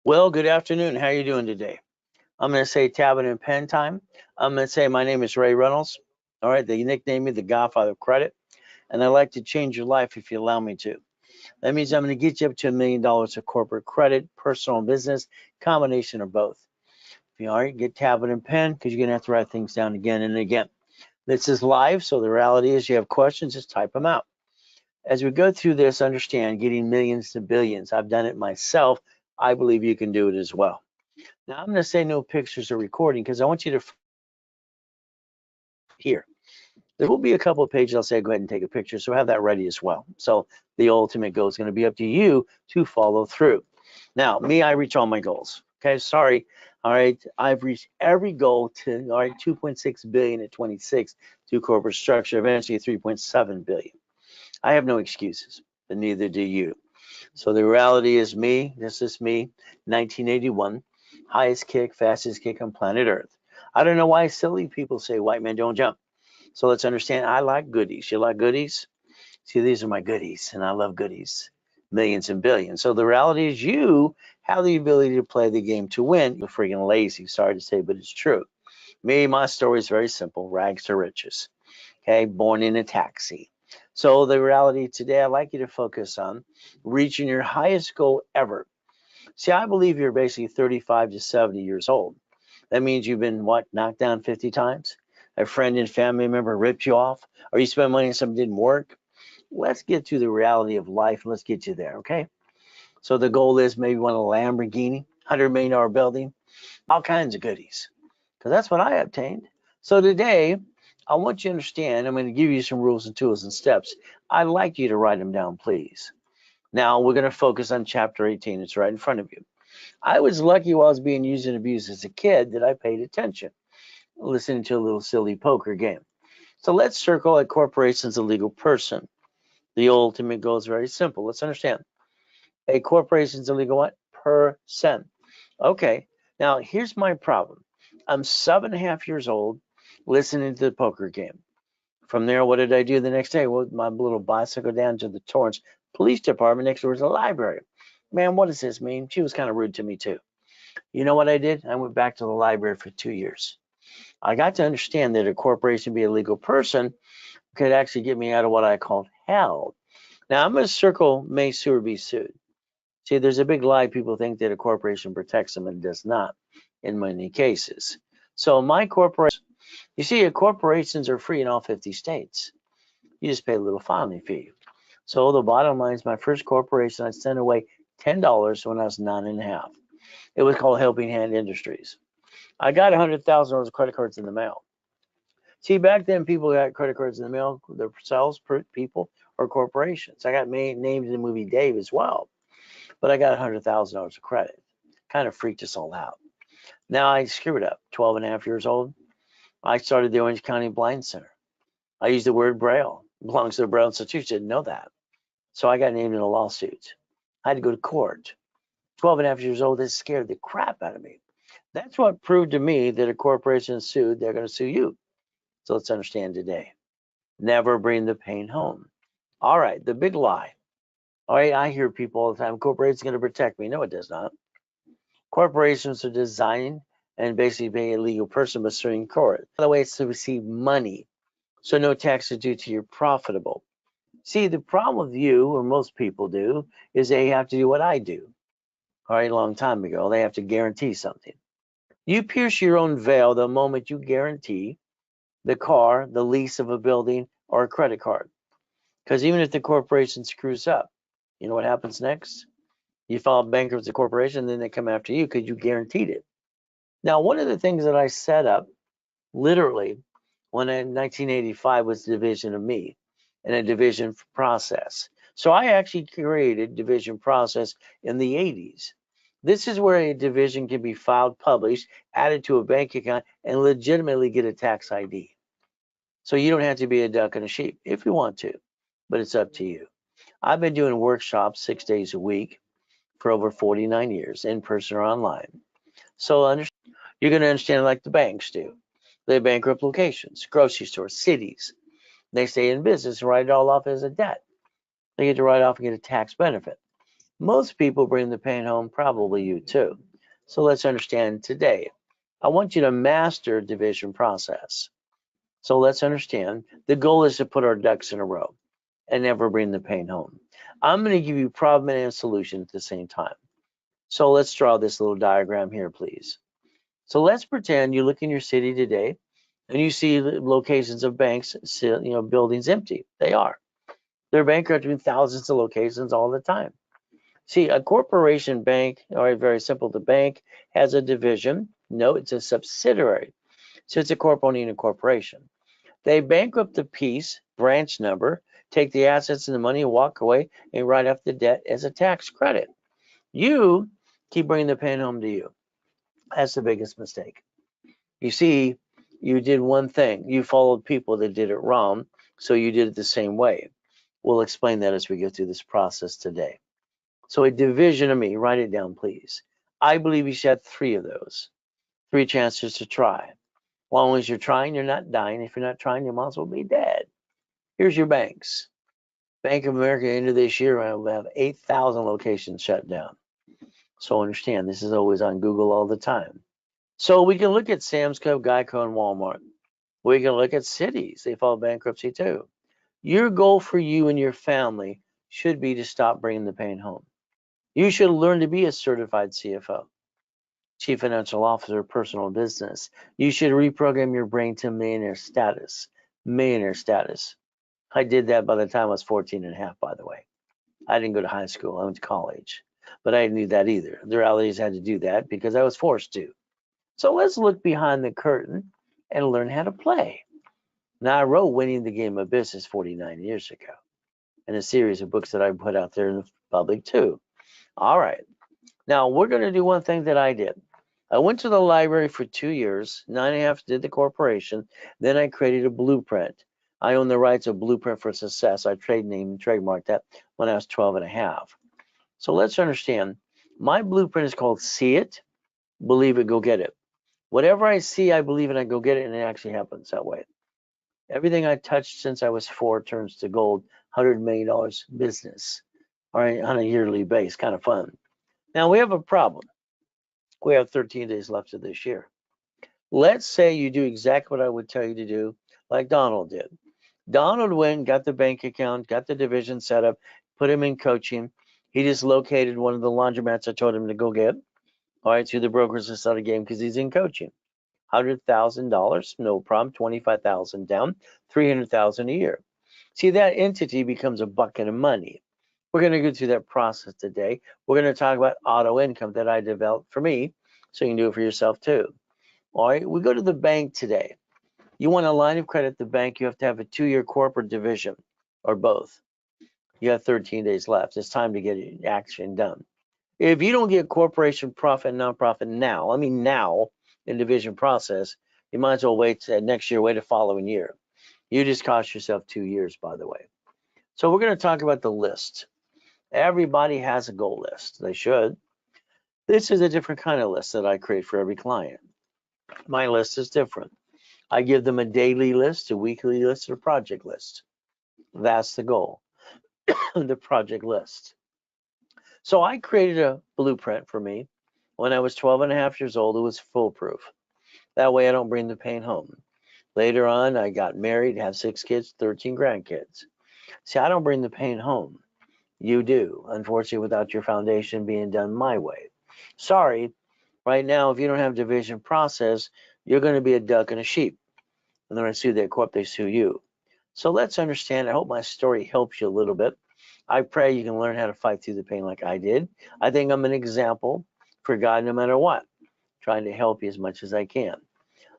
Well, good afternoon. How are you doing today? I'm going to say tablet and pen time. I'm going to say my name is Ray Reynolds. All right, they nickname me the Godfather of Credit, and I'd like to change your life if you allow me to. That means I'm going to get you up to $1 million of corporate credit, personal and business, combination of both. If you all right, get tablet and pen because you're going to have to write things down again and again. This is live, so the reality is you have questions, just type them out. As we go through this, understand getting millions to billions. I've done it myself. I believe you can do it as well. Now, I'm going to say no pictures or recording because I want you to hear. There will be a couple of pages I'll say go ahead and take a picture, so have that ready as well. So the ultimate goal is going to be up to you to follow through. Now, me, I reach all my goals. Okay, sorry. All right, I've reached every goal to all right 2.6 billion at 26 through corporate structure, eventually 3.7 billion. I have no excuses, and neither do you. So the reality is me, this is me, 1981, highest kick, fastest kick on planet Earth. I don't know why silly people say white men don't jump. So let's understand I like goodies. You like goodies? See, these are my goodies, and I love goodies. Millions and billions. So the reality is you have the ability to play the game to win. You're freaking lazy. Sorry to say, but it's true. Me, my story is very simple. Rags to riches. Okay, born in a taxi. So the reality today, I'd like you to focus on reaching your highest goal ever. See, I believe you're basically 35 to 70 years old. That means you've been what, knocked down 50 times? A friend and family member ripped you off, or you spent money on something that didn't work. Let's get to the reality of life and let's get you there, okay? So the goal is maybe want a Lamborghini, $100 million building, all kinds of goodies, because that's what I obtained. So today, I want you to understand, I'm going to give you some rules and tools and steps. I'd like you to write them down, please. Now, we're going to focus on chapter 18. It's right in front of you. I was lucky while I was being used and abused as a kid that I paid attention, listening to a little silly poker game. So let's circle a corporation as a legal person. The ultimate goal is very simple. Let's understand. A corporation is a legal what? Person. Okay. Now, here's my problem. I'm 7.5 years old listening to the poker game. From there, what did I do the next day? Well, my little bicycle down to the Torrance Police Department. Next door is a library. Man, what does this mean? She was kind of rude to me, too. You know what I did? I went back to the library for 2 years. I got to understand that a corporation, be a legal person, could actually get me out of what I called hell. Now, I'm going to circle may sue or be sued. See, there's a big lie. People think that a corporation protects them, and it does not in many cases. So, my corporation, you see, corporations are free in all 50 states. You just pay a little filing fee. So, the bottom line is my first corporation, I sent away $10 when I was 9.5. It was called Helping Hand Industries. I got $100,000 of credit cards in the mail. See, back then, people got credit cards in the mail themselves, people, or corporations. I got named in the movie Dave as well, but I got $100,000 of credit. Kind of freaked us all out. Now I screwed up. 12.5 years old, I started the Orange County Blind Center. I used the word Braille. It belongs to the Braille Institute. Didn't know that. So I got named in a lawsuit. I had to go to court. 12.5 years old, that scared the crap out of me. That's what proved to me that a corporation sued, they're going to sue you. So let's understand today. Never bring the pain home. All right, the big lie. All right, I hear people all the time, corporations going to protect me. No, it does not. Corporations are designed and basically being a legal person but suing court. By the way, it's to receive money. So no tax is due to you're profitable. See, the problem with you, or most people do, is they have to do what I do. All right, a long time ago, they have to guarantee something. You pierce your own veil the moment you guarantee the car, the lease of a building, or a credit card. Because even if the corporation screws up, you know what happens next? You file bankruptcy corporation, then they come after you because you guaranteed it. Now, one of the things that I set up, literally, when in 1985 was the division of me and a division process. So I actually created division process in the 80s. This is where a division can be filed, published, added to a bank account, and legitimately get a tax ID. So you don't have to be a duck and a sheep if you want to, but it's up to you. I've been doing workshops 6 days a week for over 49 years, in person or online. So you're going to understand like the banks do. They bankrupt locations, grocery stores, cities. They stay in business and write it all off as a debt. They get to write off and get a tax benefit. Most people bring the pain home, probably you too. So let's understand today. I want you to master division process. So let's understand the goal is to put our ducks in a row and never bring the pain home. I'm going to give you problem and solution at the same time. So let's draw this little diagram here, please. So let's pretend you look in your city today and you see locations of banks, buildings empty. They are. They're bankrupting thousands of locations all the time. See, a corporation bank, or very simple, the bank has a division. No, it's a subsidiary. So it's a corp owning a corporation. They bankrupt the piece, branch number, take the assets and the money, walk away, and write off the debt as a tax credit. You keep bringing the pain home to you. That's the biggest mistake. You see, you did one thing. You followed people that did it wrong, so you did it the same way. We'll explain that as we go through this process today. So a division of me, write it down, please. I believe you should have 3 of those. 3 chances to try. As long as you're trying, you're not dying. If you're not trying, you might as well be dead. Here's your banks. Bank of America, into this year, will have 8,000 locations shut down. So understand, this is always on Google all the time. So we can look at Sam's Club, Geico, and Walmart. We can look at cities. They file bankruptcy too. Your goal for you and your family should be to stop bringing the pain home. You should learn to be a certified CFO, Chief Financial Officer, personal business. You should reprogram your brain to millionaire status. Millionaire status. I did that by the time I was 14 and a half, by the way. I didn't go to high school. I went to college. But I didn't do that either. The realities had to do that because I was forced to. So let's look behind the curtain and learn how to play. Now, I wrote Winning the Game of Business 49 years ago, and a series of books that I put out there in the public too. All right. Now, we're going to do one thing that I did. I went to the library for 2 years, 9.5 did the corporation. Then I created a blueprint. I own the rights of Blueprint for Success. I trade name and trademarked that when I was 12 and a half. So let's understand. My blueprint is called See It, Believe It, Go Get It. Whatever I see, I believe it, I go get it, and it actually happens that way. Everything I touched since I was 4 turns to gold, $100 million business, all right, on a yearly base, kind of fun. Now we have a problem. We have 13 days left of this year. Let's say you do exactly what I would tell you to do, like Donald did. Donald went, got the bank account, got the division set up, put him in coaching. He just located one of the laundromats I told him to go get. All right, to the brokers and start a game because he's in coaching. $100,000, no problem. 25,000 down, 300,000 a year. See, that entity becomes a bucket of money. We're going to go through that process today. We're going to talk about auto income that I developed for me, so you can do it for yourself too. All right, we go to the bank today. You want a line of credit at the bank, you have to have a 2-year corporate division or both. You have 13 days left. It's time to get action done. If you don't get corporation profit and nonprofit now, I mean now, in division process, you might as well wait to next year, wait the following year. You just cost yourself 2 years, by the way. So we're going to talk about the list. Everybody has a goal list. They should. This is a different kind of list that I create for every client. My list is different. I give them a daily list, a weekly list, or a project list. That's the goal, the project list. So I created a blueprint for me. When I was 12 and a half years old, it was foolproof. That way I don't bring the pain home. Later on, I got married, have 6 kids, 13 grandkids. See, I don't bring the pain home. You do, unfortunately, without your foundation being done my way. Sorry, right now, if you don't have division process, you're going to be a duck and a sheep. And they're going to sue their corp, they sue you. So let's understand. I hope my story helps you a little bit. I pray you can learn how to fight through the pain like I did. I think I'm an example for God no matter what, trying to help you as much as I can.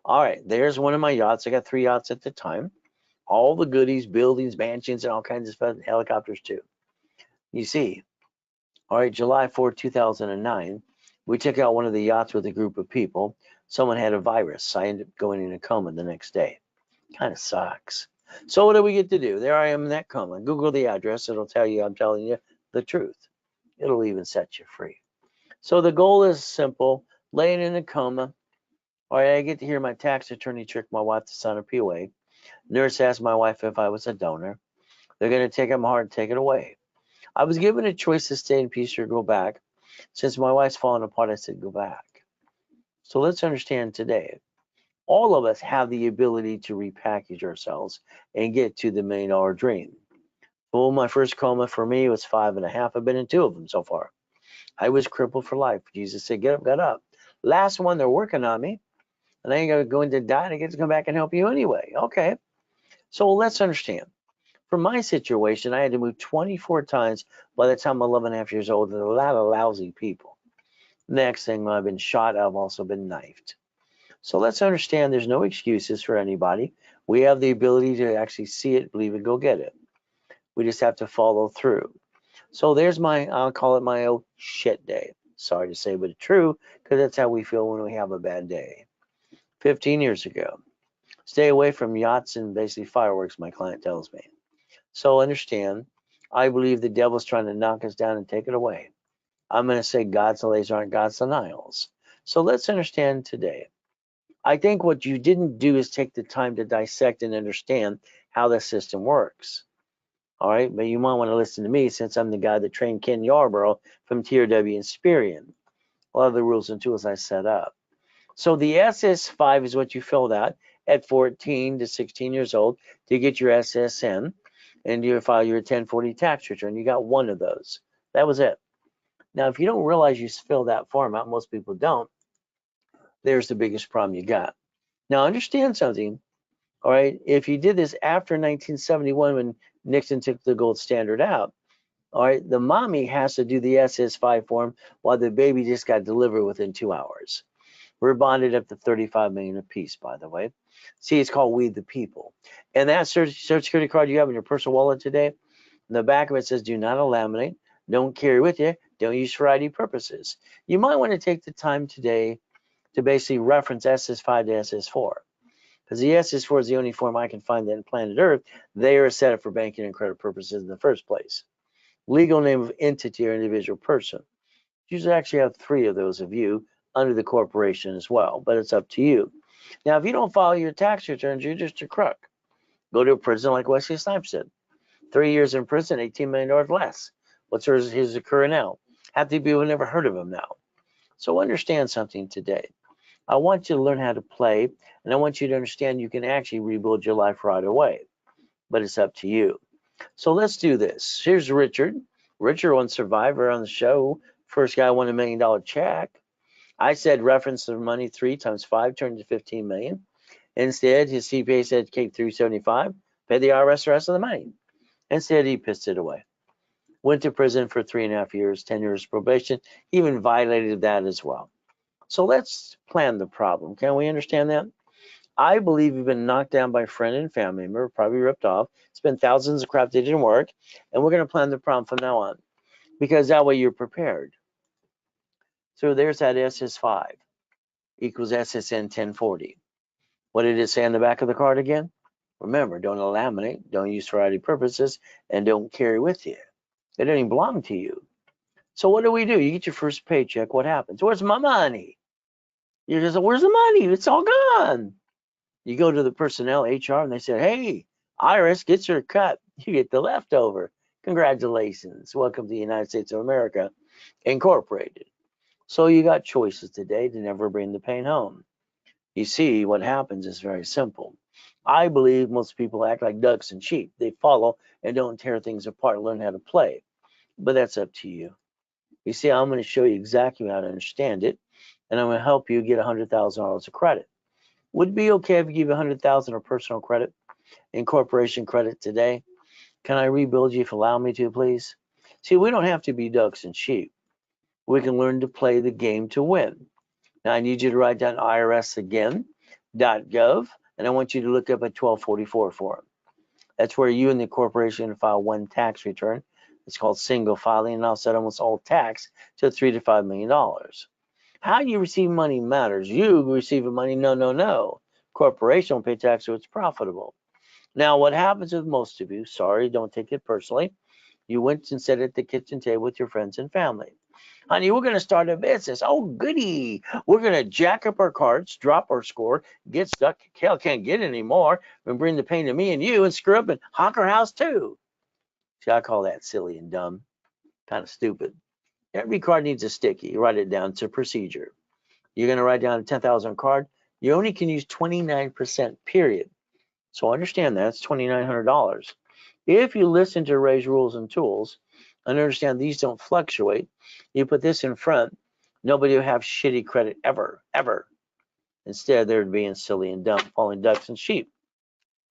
All right, there's one of my yachts. I got 3 yachts at the time. All the goodies, buildings, mansions, and all kinds of stuff, helicopters too. You see, all right, July 4, 2009, we took out one of the yachts with a group of people. Someone had a virus. I ended up going in a coma the next day. Kind of sucks. So what do we get to do? There I am in that coma. Google the address. It'll tell you I'm telling you the truth. It'll even set you free. So the goal is simple. Laying in a coma. All right, I get to hear my tax attorney trick my wife to sign a POA. Nurse asked my wife if I was a donor. They're going to take my heart and take it away. I was given a choice to stay in peace or go back. Since my wife's fallen apart, I said go back. So let's understand today, all of us have the ability to repackage ourselves and get to the $1 million dream. Well, my first coma for me was 5.5. I've been in 2 of them so far. I was crippled for life. Jesus said, get up, get up. Last one, they're working on me. And I ain't going to die and I get to come back and help you anyway. Okay. So let's understand. For my situation, I had to move 24 times by the time I'm 11.5 years old, and a lot of lousy people. Next thing, I've been shot. I've also been knifed. So let's understand there's no excuses for anybody. We have the ability to actually see it, believe it, go get it. We just have to follow through. So there's I'll call it my old shit day. Sorry to say, but it's true, because that's how we feel when we have a bad day. 15 years ago, stay away from yachts and basically fireworks, my client tells me. So understand, I believe the devil's trying to knock us down and take it away. I'm going to say God's delays aren't God's denials. So let's understand today. I think what you didn't do is take the time to dissect and understand how the system works. All right, but you might want to listen to me, since I'm the guy that trained Ken Yarborough from TRW and Sperian. A lot of the rules and tools I set up. So the SS5 is what you filled out at 14 to 16 years old to get your SSN, and you file your 1040 tax return. You got one of those. That was it. Now, if you don't realize you filled that form out, most people don't, there's the biggest problem you got. Now, understand something. All right, if you did this after 1971 when Nixon took the gold standard out, all right, the mommy has to do the SS5 form while the baby just got delivered within 2 hours. We're bonded up to 35 million apiece, by the way. See, it's called We the People. And that Social Security card you have in your personal wallet today, in the back of it says, do not laminate, don't carry with you, don't use for ID purposes. You might want to take the time today to basically reference SS5 to SS4. Because the SS4 is the only form I can find that in planet Earth, they are set up for banking and credit purposes in the first place. Legal name of entity or individual person. You should actually have 3 of those of you under the corporation as well, but it's up to you. Now, if you don't file your tax returns, you're just a crook. Go to a prison like Wesley Snipes did. 3 years in prison, $18 million less. What's his occurring now? Half the people have never heard of him now. So understand something today. I want you to learn how to play, and I want you to understand you can actually rebuild your life right away, but it's up to you. So let's do this. Here's Richard. Richard won Survivor on the show. First guy won $1 million check. I said reference the money 3 times 5 turned to 15 million. Instead, his CPA said keep 375, pay the IRS the rest of the money. Instead, he pissed it away. Went to prison for 3.5 years, 10 years probation, even violated that as well. So let's plan the problem. Can we understand that? I believe you've been knocked down by a friend and family member, probably ripped off, spent thousands of crap that didn't work, and we're going to plan the problem from now on, because that way you're prepared. So there's that SS5 equals SSN 1040. What did it say on the back of the card again? Remember, don't laminate, don't use for ID purposes, and don't carry with you. It doesn't belong to you. So what do? You get your first paycheck. What happens? Where's my money? You just, where's the money? It's all gone. You go to the personnel, HR, and they said, hey, IRS gets your cut. You get the leftover. Congratulations. Welcome to the United States of America, Incorporated. So you got choices today to never bring the pain home. You see, what happens is very simple. I believe most people act like ducks and sheep. They follow and don't tear things apart, learn how to play. But that's up to you. You see, I'm going to show you exactly how to understand it, and I'm going to help you get $100,000 of credit. Would it be okay if you give $100,000 of personal credit and corporation credit today? Can I rebuild you if you allow me to, please? See, we don't have to be ducks and sheep. We can learn to play the game to win. Now, I need you to write down irsagain.gov, and I want you to look up a 1244 form. That's where you and the corporation file one tax return. It's called single filing, and I'll set almost all tax to $3 to $5 million. How you receive money matters. You receiving money, no. Corporation will pay tax so it's profitable. Now, what happens with most of you, sorry, don't take it personally, you went and sat at the kitchen table with your friends and family. Honey, we're going to start a business. Oh, goody. We're going to jack up our cards, drop our score, get stuck. Hell, can't get any more, and bring the pain to me and you and screw up and honk our house too. See, I call that silly and dumb. Kind of stupid. Every card needs a sticky. You write it down. It's a procedure. You're going to write down a 10,000 card. You only can use 29%, period. So understand that. It's $2,900. If you listen to Ray's rules and tools and understand these don't fluctuate, you put this in front, nobody will have shitty credit ever, ever. Instead, they're being silly and dumb, following ducks and sheep.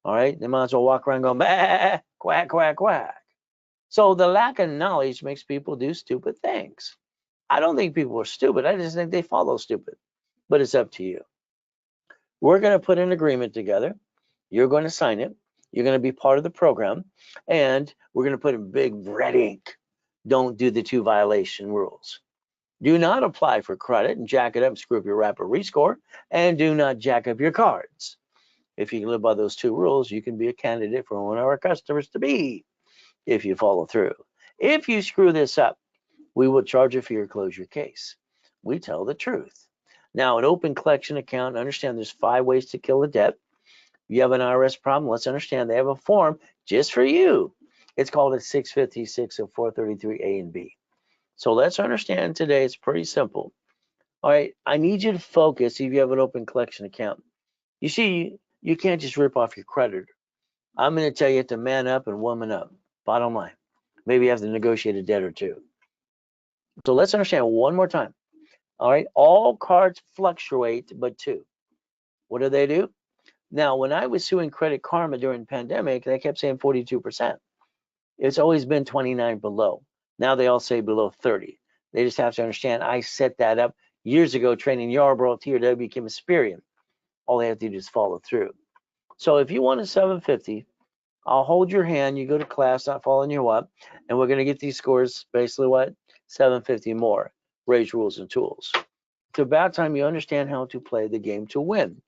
All right? They might as well walk around going, bah, quack, quack, quack. So the lack of knowledge makes people do stupid things. I don't think people are stupid. I just think they follow stupid. But it's up to you. We're going to put an agreement together. You're going to sign it. You're going to be part of the program. And we're going to put in big red ink. Don't do the 2 violation rules. Do not apply for credit and jack it up and screw up your rapid rescore. And do not jack up your cards. If you live by those 2 rules, you can be a candidate for one of our customers to be if you follow through. If you screw this up, we will charge a fee or close your case. We tell the truth. Now, an open collection account, understand there's 5 ways to kill a debt. If you have an IRS problem, let's understand they have a form just for you. It's called a 656 of 433A and B. So let's understand today, it's pretty simple. All right, I need you to focus if you have an open collection account. You see, you can't just rip off your creditor. I'm going to tell you have to man up and woman up. Bottom line. Maybe you have to negotiate a debt or 2. So let's understand one more time. All right, all cards fluctuate but 2. What do they do? Now, when I was suing Credit Karma during the pandemic, they kept saying 42%. It's always been 29 below. Now they all say below 30. They just have to understand I set that up years ago, training Yarborough, TRW became Experian. All they have to do is follow through. So if you want a 750, I'll hold your hand. You go to class, not following you up, and we're going to get these scores basically what? 750 more. Ray's rules and tools. It's about time you understand how to play the game to win.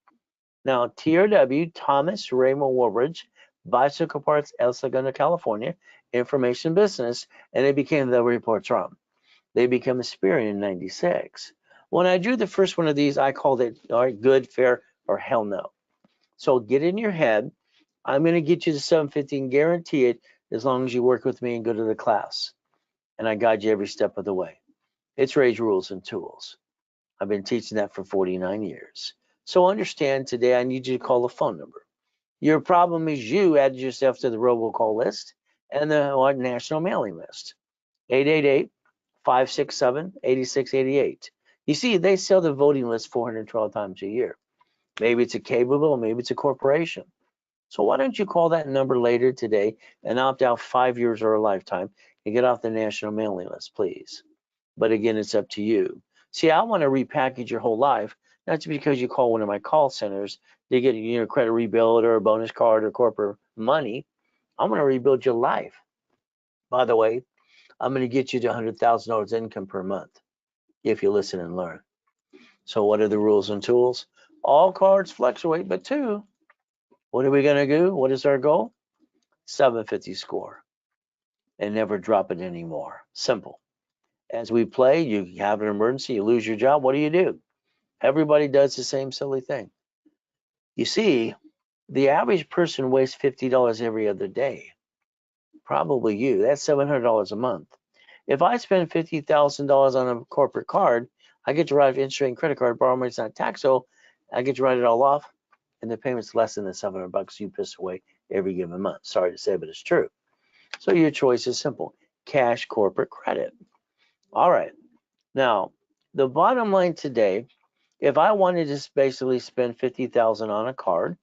Now, TRW, Thomas Raymond Woolbridge, Bicycle Parts, El Segundo, California, information business, and they became the reports wrong. They became Experian in 96. When I drew the first one of these, I called it all right, good, fair, or hell no. So get in your head. I'm going to get you to 750 and guarantee it as long as you work with me and go to the class. And I guide you every step of the way. It's Ray's rules and tools. I've been teaching that for 49 years. So understand today I need you to call the phone number. Your problem is you added yourself to the robocall list and the national mailing list. 888-567-8688. You see, they sell the voting list 412 times a year. Maybe it's a cable bill, maybe it's a corporation. So why don't you call that number later today and opt out 5 years or a lifetime and get off the national mailing list, please. But again, it's up to you. See, I want to repackage your whole life, not just because you call one of my call centers to get credit rebuild or a bonus card or corporate money. I'm going to rebuild your life. By the way, I'm going to get you to $100,000 income per month if you listen and learn. So what are the rules and tools? All cards fluctuate, but 2. What are we going to do? What is our goal? 750 score and never drop it anymore. Simple. As we play, you have an emergency, you lose your job. What do? Everybody does the same silly thing. You see, the average person wastes $50 every other day. Probably you. That's $700 a month. If I spend $50,000 on a corporate card, I get to write an interest rate credit card, borrow money, it's not tax, so I get to write it all off, and the payment's less than the $700 you piss away every given month. Sorry to say, but it's true. So your choice is simple: cash, corporate, credit. All right. Now, the bottom line today, if I wanted to basically spend $50,000 on a card,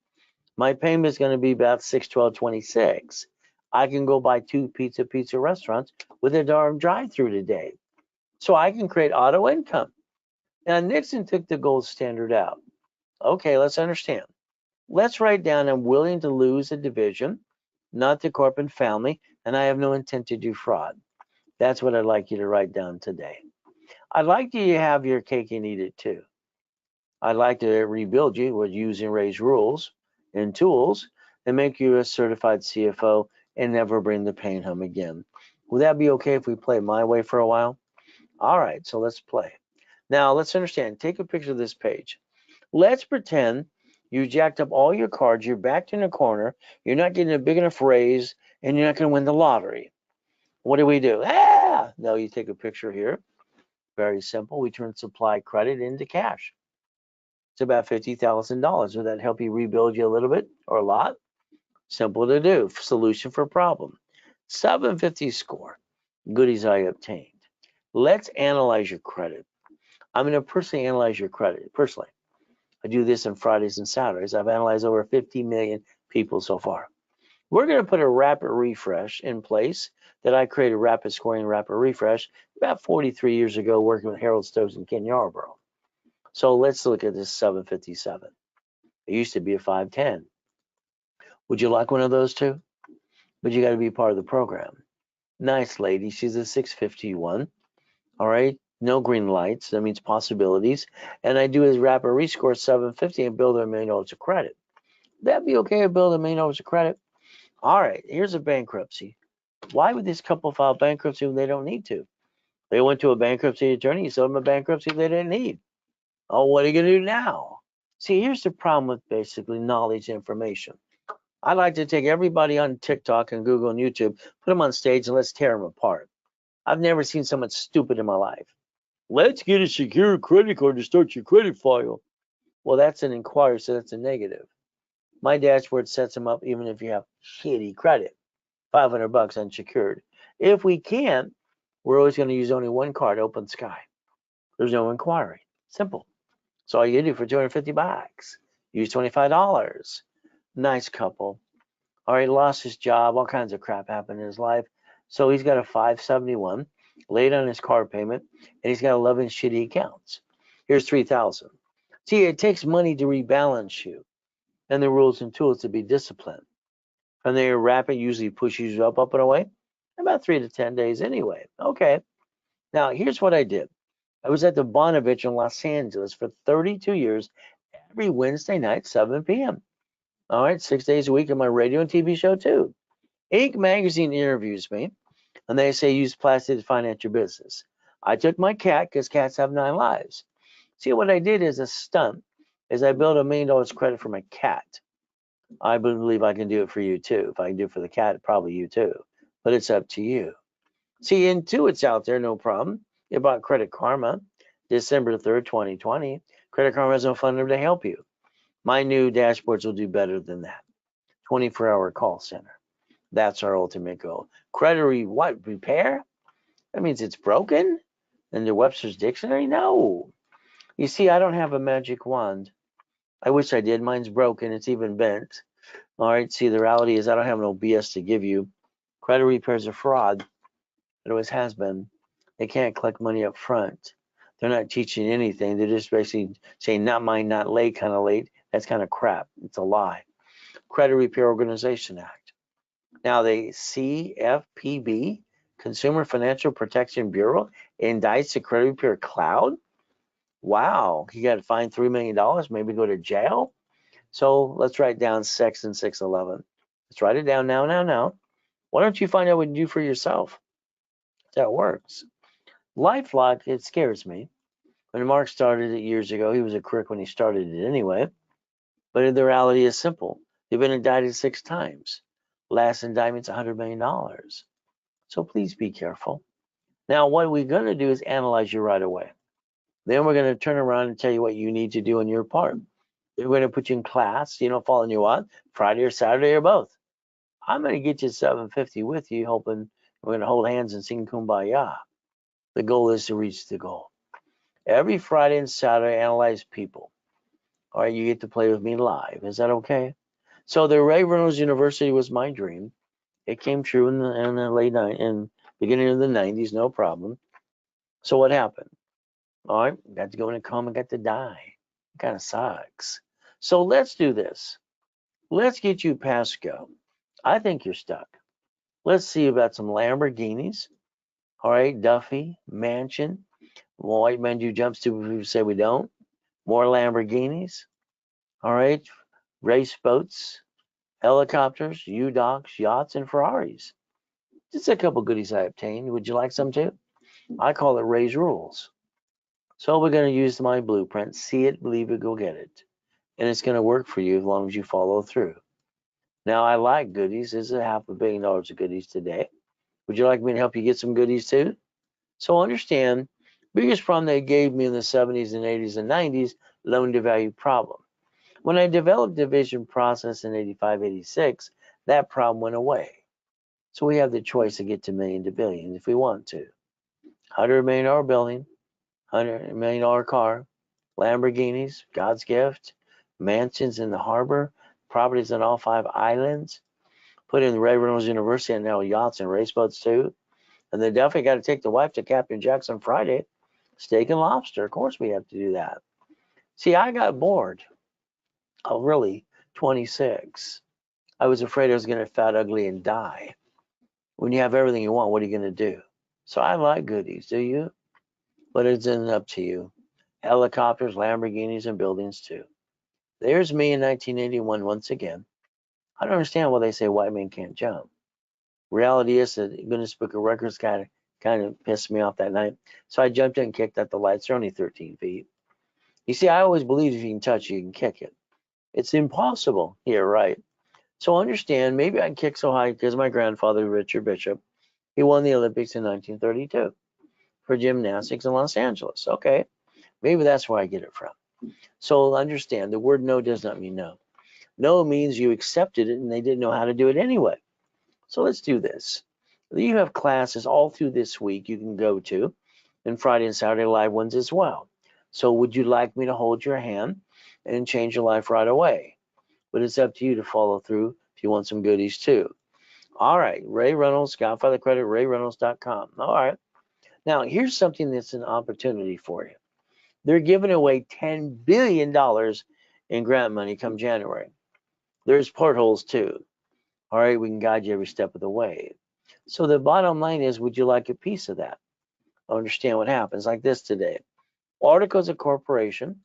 my payment is going to be about $612.26. I can go buy 2 pizza restaurants with a darn drive-through today. So I can create auto income. Now, Nixon took the gold standard out. Okay, let's understand. Let's write down I'm willing to lose a division, not the corporate family, and I have no intent to do fraud. That's what I'd like you to write down today. I'd like you to have your cake and eat it too. I'd like to rebuild you with using Ray's rules and tools and make you a certified CFO and never bring the pain home again. Would that be okay if we play my way for a while? All right, so let's play. Now, let's understand. Take a picture of this page. Let's pretend you jacked up all your cards, you're backed in a corner, you're not getting a big enough raise, and you're not going to win the lottery. What do? Ah, Now you take a picture here. Very simple. We turn supply credit into cash. It's about $50,000. Would that help you rebuild you a little bit or a lot? Simple to do. Solution for problem. 750 score. Goodies I obtained. Let's analyze your credit. I'm going to personally analyze your credit. Personally, I do this on Fridays and Saturdays. I've analyzed over 50 million people so far. We're going to put a rapid refresh in place that I created, rapid scoring, rapid refresh, about 43 years ago, working with Harold Stokes and Ken Yarborough. So let's look at this 757. It used to be a 510. Would you like one of those too? But you got to be part of the program. Nice lady. She's a 651. All right. No green lights. That means possibilities. And I do his rapid rescore 750 and build $1 million of credit. That'd be okay to build $1 million of credit. All right. Here's a bankruptcy. Why would this couple file bankruptcy when they don't need to? They went to a bankruptcy attorney. He sold them a bankruptcy they didn't need. Oh, what are you going to do now? See, here's the problem with basically knowledge information. I like to take everybody on TikTok and Google and YouTube, put them on stage, and let's tear them apart. I've never seen someone stupid in my life. Let's get a secure credit card to start your credit file. Well, that's an inquiry, so that's a negative. My dashboard sets them up even if you have shitty credit, $500 unsecured. If we can't, we're always going to use only one card, Open Sky. There's no inquiry. Simple. So all you do for $250. Use $25. Nice couple. All right, lost his job. All kinds of crap happened in his life. So he's got a 571, late on his car payment, and he's got 11 shitty accounts. Here's 3,000. See, it takes money to rebalance you, and the rules and tools to be disciplined. From there, rapid usually pushes you up and away. About 3 to 10 days anyway. Okay. Now, here's what I did. I was at the Bonavich in Los Angeles for 32 years, every Wednesday night, 7 p.m. All right, 6 days a week on my radio and TV show too. Inc. magazine interviews me, and they say use plastic to finance your business. I took my cat because cats have 9 lives. See, what I did as a stunt is I built $1 million credit for my cat. I believe I can do it for you too. If I can do it for the cat, probably you too. But it's up to you. See, Intuit's out there, no problem. You bought Credit Karma, December 3rd, 2020. Credit Karma has no funding to help you. My new dashboards will do better than that. 24-hour call center. That's our ultimate goal. Credit repair? That means it's broken? In the Webster's Dictionary? No. You see, I don't have a magic wand. I wish I did. Mine's broken. It's even bent. All right. See, the reality is I don't have no BS to give you. Credit repair is a fraud. It always has been. They can't collect money up front. They're not teaching anything. They're just basically saying not mine, not late, kind of late. That's kind of crap. It's a lie. Credit Repair Organization Act. Now the CFPB, Consumer Financial Protection Bureau, indicts the Credit Repair Cloud. Wow, he got fined $3 million, maybe go to jail. So let's write down Section 611. Let's write it down now. Why don't you find out what you do for yourself? That works. LifeLock, it scares me. When Mark started it years ago, he was a crook when he started it anyway. But the reality is simple. They've been indicted 6 times. Last indictment's $100 million. So please be careful. Now, what we're going to do is analyze you right away. Then we're going to turn around and tell you what you need to do on your part. We're going to put you in class, following you on Friday or Saturday or both. I'm going to get you 750 with you, hoping we're going to hold hands and sing Kumbaya. The goal is to reach the goal. Every Friday and Saturday, analyze people. All right, you get to play with me live. Is that okay? So the Ray Reynolds University was my dream. It came true in the beginning of the 90s, no problem. So what happened? All right, got to go in a coma, got to die. It kind of sucks. So let's do this. Let's get you past go. I think you're stuck. Let's see about some Lamborghinis. All right, Duffy, mansion. White men do jumps to who say we don't. More Lamborghinis. All right, race boats, helicopters, U-Docks, yachts, and Ferraris. Just a couple goodies I obtained. Would you like some too? I call it Ray's Rules. So we're going to use my blueprint. See it, believe it, go get it. And it's going to work for you as long as you follow through. Now, I like goodies. There's $500 million of goodies today. Would you like me to help you get some goodies too? So understand, biggest problem they gave me in the 70s and 80s and 90s, loan to value problem. When I developed division process in 85, 86, that problem went away. So we have the choice to get to million to billion if we want to. $100 million building, $100 million car, Lamborghinis, God's gift, mansions in the harbor, properties on all 5 islands, put in the Ray Reynolds University and now yachts and race boats too. And they definitely got to take the wife to Captain Jackson Friday, steak and lobster. Of course we have to do that. See, I got bored. Oh, really? 26. I was afraid I was going to fat, ugly, and die. When you have everything you want, what are you going to do? So I like goodies, do you? But it's up to you. Helicopters, Lamborghinis, and buildings too. There's me in 1981 once again. I don't understand why they say white men can't jump. Reality is that Guinness Book of Records kind of pissed me off that night. So I jumped in and kicked at the lights. They're only 13 feet. You see, I always believe if you can touch it, you can kick it. It's impossible. Yeah, right. So understand, maybe I can kick so high because my grandfather, Richard Bishop, he won the Olympics in 1932 for gymnastics in Los Angeles. Okay, maybe that's where I get it from. So understand, the word no does not mean no. No means you accepted it and they didn't know how to do it anyway. So let's do this. You have classes all through this week you can go to, and Friday and Saturday live ones as well. So would you like me to hold your hand and change your life right away? But it's up to you to follow through if you want some goodies too. All right, Ray Reynolds, Godfather Credit, RayReynolds.com. All right. Now, here's something that's an opportunity for you. They're giving away $10 billion in grant money come January. There's portholes too. All right, we can guide you every step of the way. So the bottom line is, would you like a piece of that? Understand what happens like this today. Articles of corporation.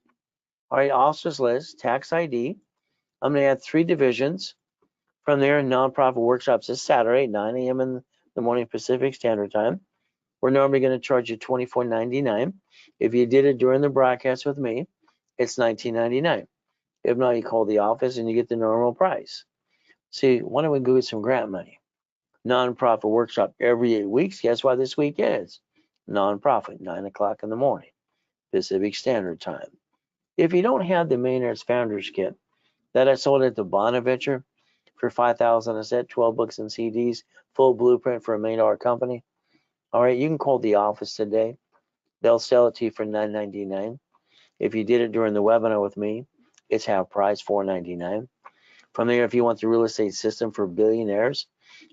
All right, officers list, tax ID. I'm going to add 3 divisions. From there, nonprofit workshops this Saturday, 9 a.m. in the morning Pacific Standard Time. We're normally going to charge you $24.99. If you did it during the broadcast with me, it's $19.99. If not, you call the office and you get the normal price. See, why don't we go get some grant money? Nonprofit workshop every 8 weeks. Guess why this week is? Nonprofit, 9 o'clock in the morning, Pacific Standard Time. If you don't have the Millionaires Founders Kit that I sold at the Bonaventure for $5,000 a set, 12 books and CDs, full blueprint for $1 million company, all right, you can call the office today. They'll sell it to you for $9.99. If you did it during the webinar with me, it's half price, $4.99. From there, if you want the real estate system for billionaires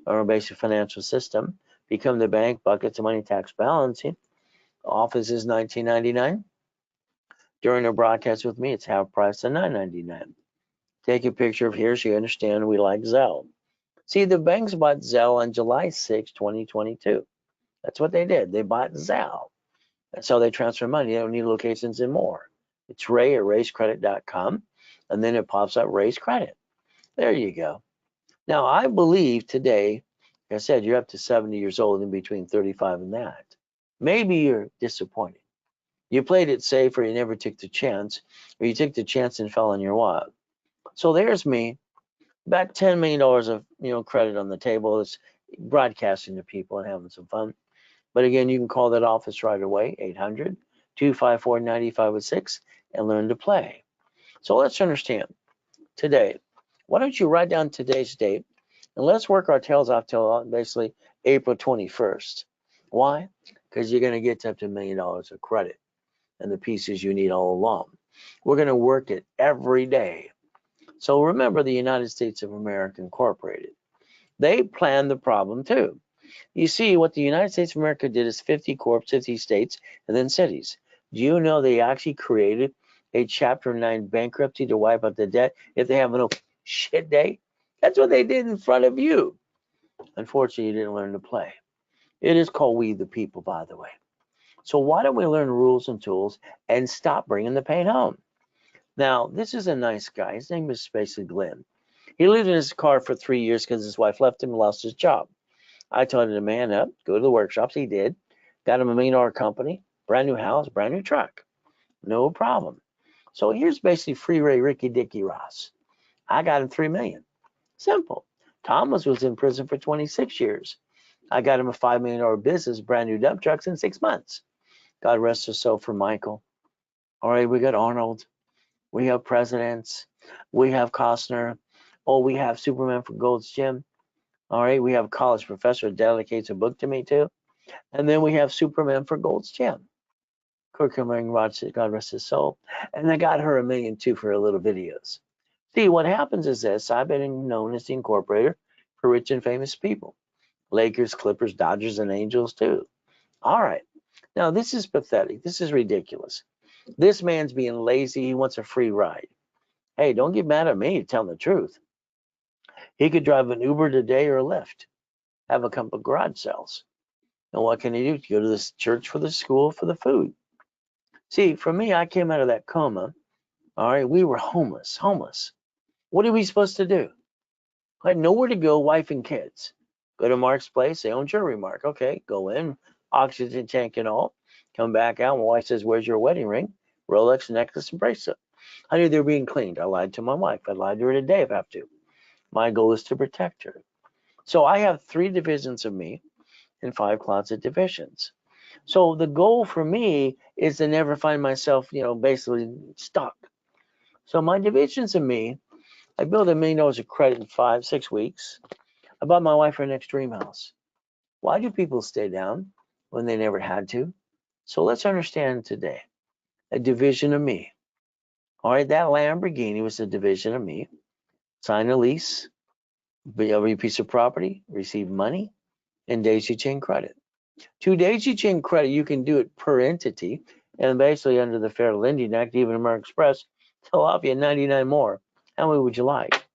or a basic financial system, become the bank, buckets of money, tax balancing. Office is $19.99. During a broadcast with me, it's half price at $9.99. Take a picture of here so you understand we like Zelle. See, the banks bought Zelle on July 6, 2022. That's what they did. They bought Zelle. That's how they transfer money. They don't need locations and more. It's Ray at RaceCredit.com, and then it pops up Race Credit. There you go. Now, I believe today, like I said, you're up to 70 years old and between 35 and that. Maybe you're disappointed. You played it safe, or you never took the chance, or you took the chance and fell on your wallet. So there's me, about $10 million of credit on the table. It's broadcasting to people and having some fun. But again, you can call that office right away, 800-254-9506, and learn to play. So let's understand today. Why don't you write down today's date, and let's work our tails off till basically April 21st. Why? Because you're going to get up to $1 million of credit and the pieces you need all along. We're going to work it every day. So remember the United States of America Incorporated. They planned the problem too. You see, what the United States of America did is 50 corps, 50 states, and then cities. Do you know they actually created a Chapter 9 bankruptcy to wipe out the debt if they have no shit day? That's what they did in front of you. Unfortunately, you didn't learn to play. It is called We the People, by the way. So why don't we learn rules and tools and stop bringing the pain home? Now, this is a nice guy. His name is basically Glenn. He lived in his car for 3 years because his wife left him and lost his job. I told him to man up, go to the workshops. He did. Got him a $1 million company, brand new house, brand new truck. No problem. So here's basically free Ray Ricky Dicky Ross. I got him $3 million. Simple. Thomas was in prison for 26 years. I got him a $5 million business, brand new dump trucks in 6 months. God rest his soul for Michael. All right, we got Arnold. We have presidents. We have Costner. Oh, we have Superman from Gold's Gym. All right, we have a college professor dedicates a book to me too. And then we have Superman for Gold's Gym. Kurt Cobain, God rest his soul. And I got her $1 million too for her little videos. See, what happens is this. I've been known as the incorporator for rich and famous people. Lakers, Clippers, Dodgers, and Angels too. All right. Now, this is pathetic. This is ridiculous. This man's being lazy. He wants a free ride. Hey, don't get mad at me telling the truth. He could drive an Uber today or a Lyft, have a couple of garage sales. And what can he do? Go to this church for the school for the food. See, for me, I came out of that coma. All right, we were homeless. What are we supposed to do? I had nowhere to go, wife and kids. Go to Mark's place, they own Jewelry Mark. Okay, go in, oxygen tank and all. Come back out, my wife says, where's your wedding ring? Rolex, necklace, and bracelet. I knew they were being cleaned. I lied to my wife. I lied to her today if I have to. My goal is to protect her. So I have 3 divisions of me and 5 closet divisions. So the goal for me is to never find myself, basically stuck. So my divisions of me, I built $1 million of credit in 5-6 weeks. I bought my wife her next dream house. Why do people stay down when they never had to? So let's understand today, a division of me. All right, that Lamborghini was a division of me. Sign a lease, every piece of property, receive money, and daisy chain credit. To daisy chain credit, you can do it per entity, and basically under the Fair Lending Act, even American Express, they'll offer you 99 more. How many would you like?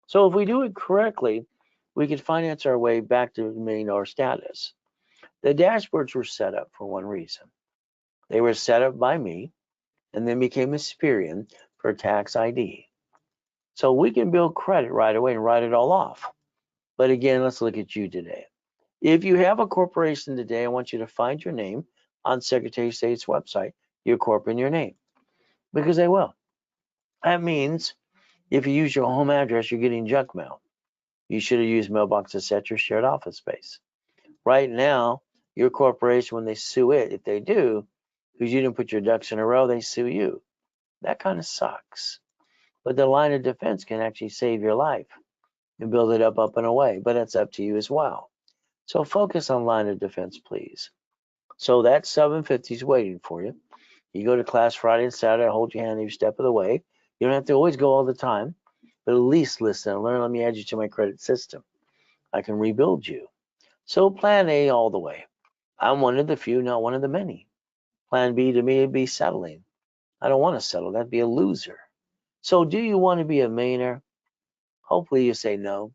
So if we do it correctly, we could finance our way back to $1 million status. The dashboards were set up for one reason. They were set up by me and then became Experian for tax ID. So we can build credit right away and write it all off. But again, let's look at you today. If you have a corporation today, I want you to find your name on Secretary of State's website, your corp and your name, because they will. That means if you use your home address, you're getting junk mail. You should have used mailbox at your shared office space. Right now, your corporation, when they sue it, if they do, because you didn't put your ducks in a row, they sue you. That kind of sucks. But the line of defense can actually save your life and build it up and away. But it's up to you as well. So focus on line of defense, please. So that 750 is waiting for you. You go to class Friday and Saturday, I hold your hand every step of the way. You don't have to always go all the time, but at least listen and learn. Let me add you to my credit system. I can rebuild you. So plan A all the way. I'm one of the few, not one of the many. Plan B to me would be settling. I don't want to settle. That'd be a loser. So do you want to be a millionaire? Hopefully you say no.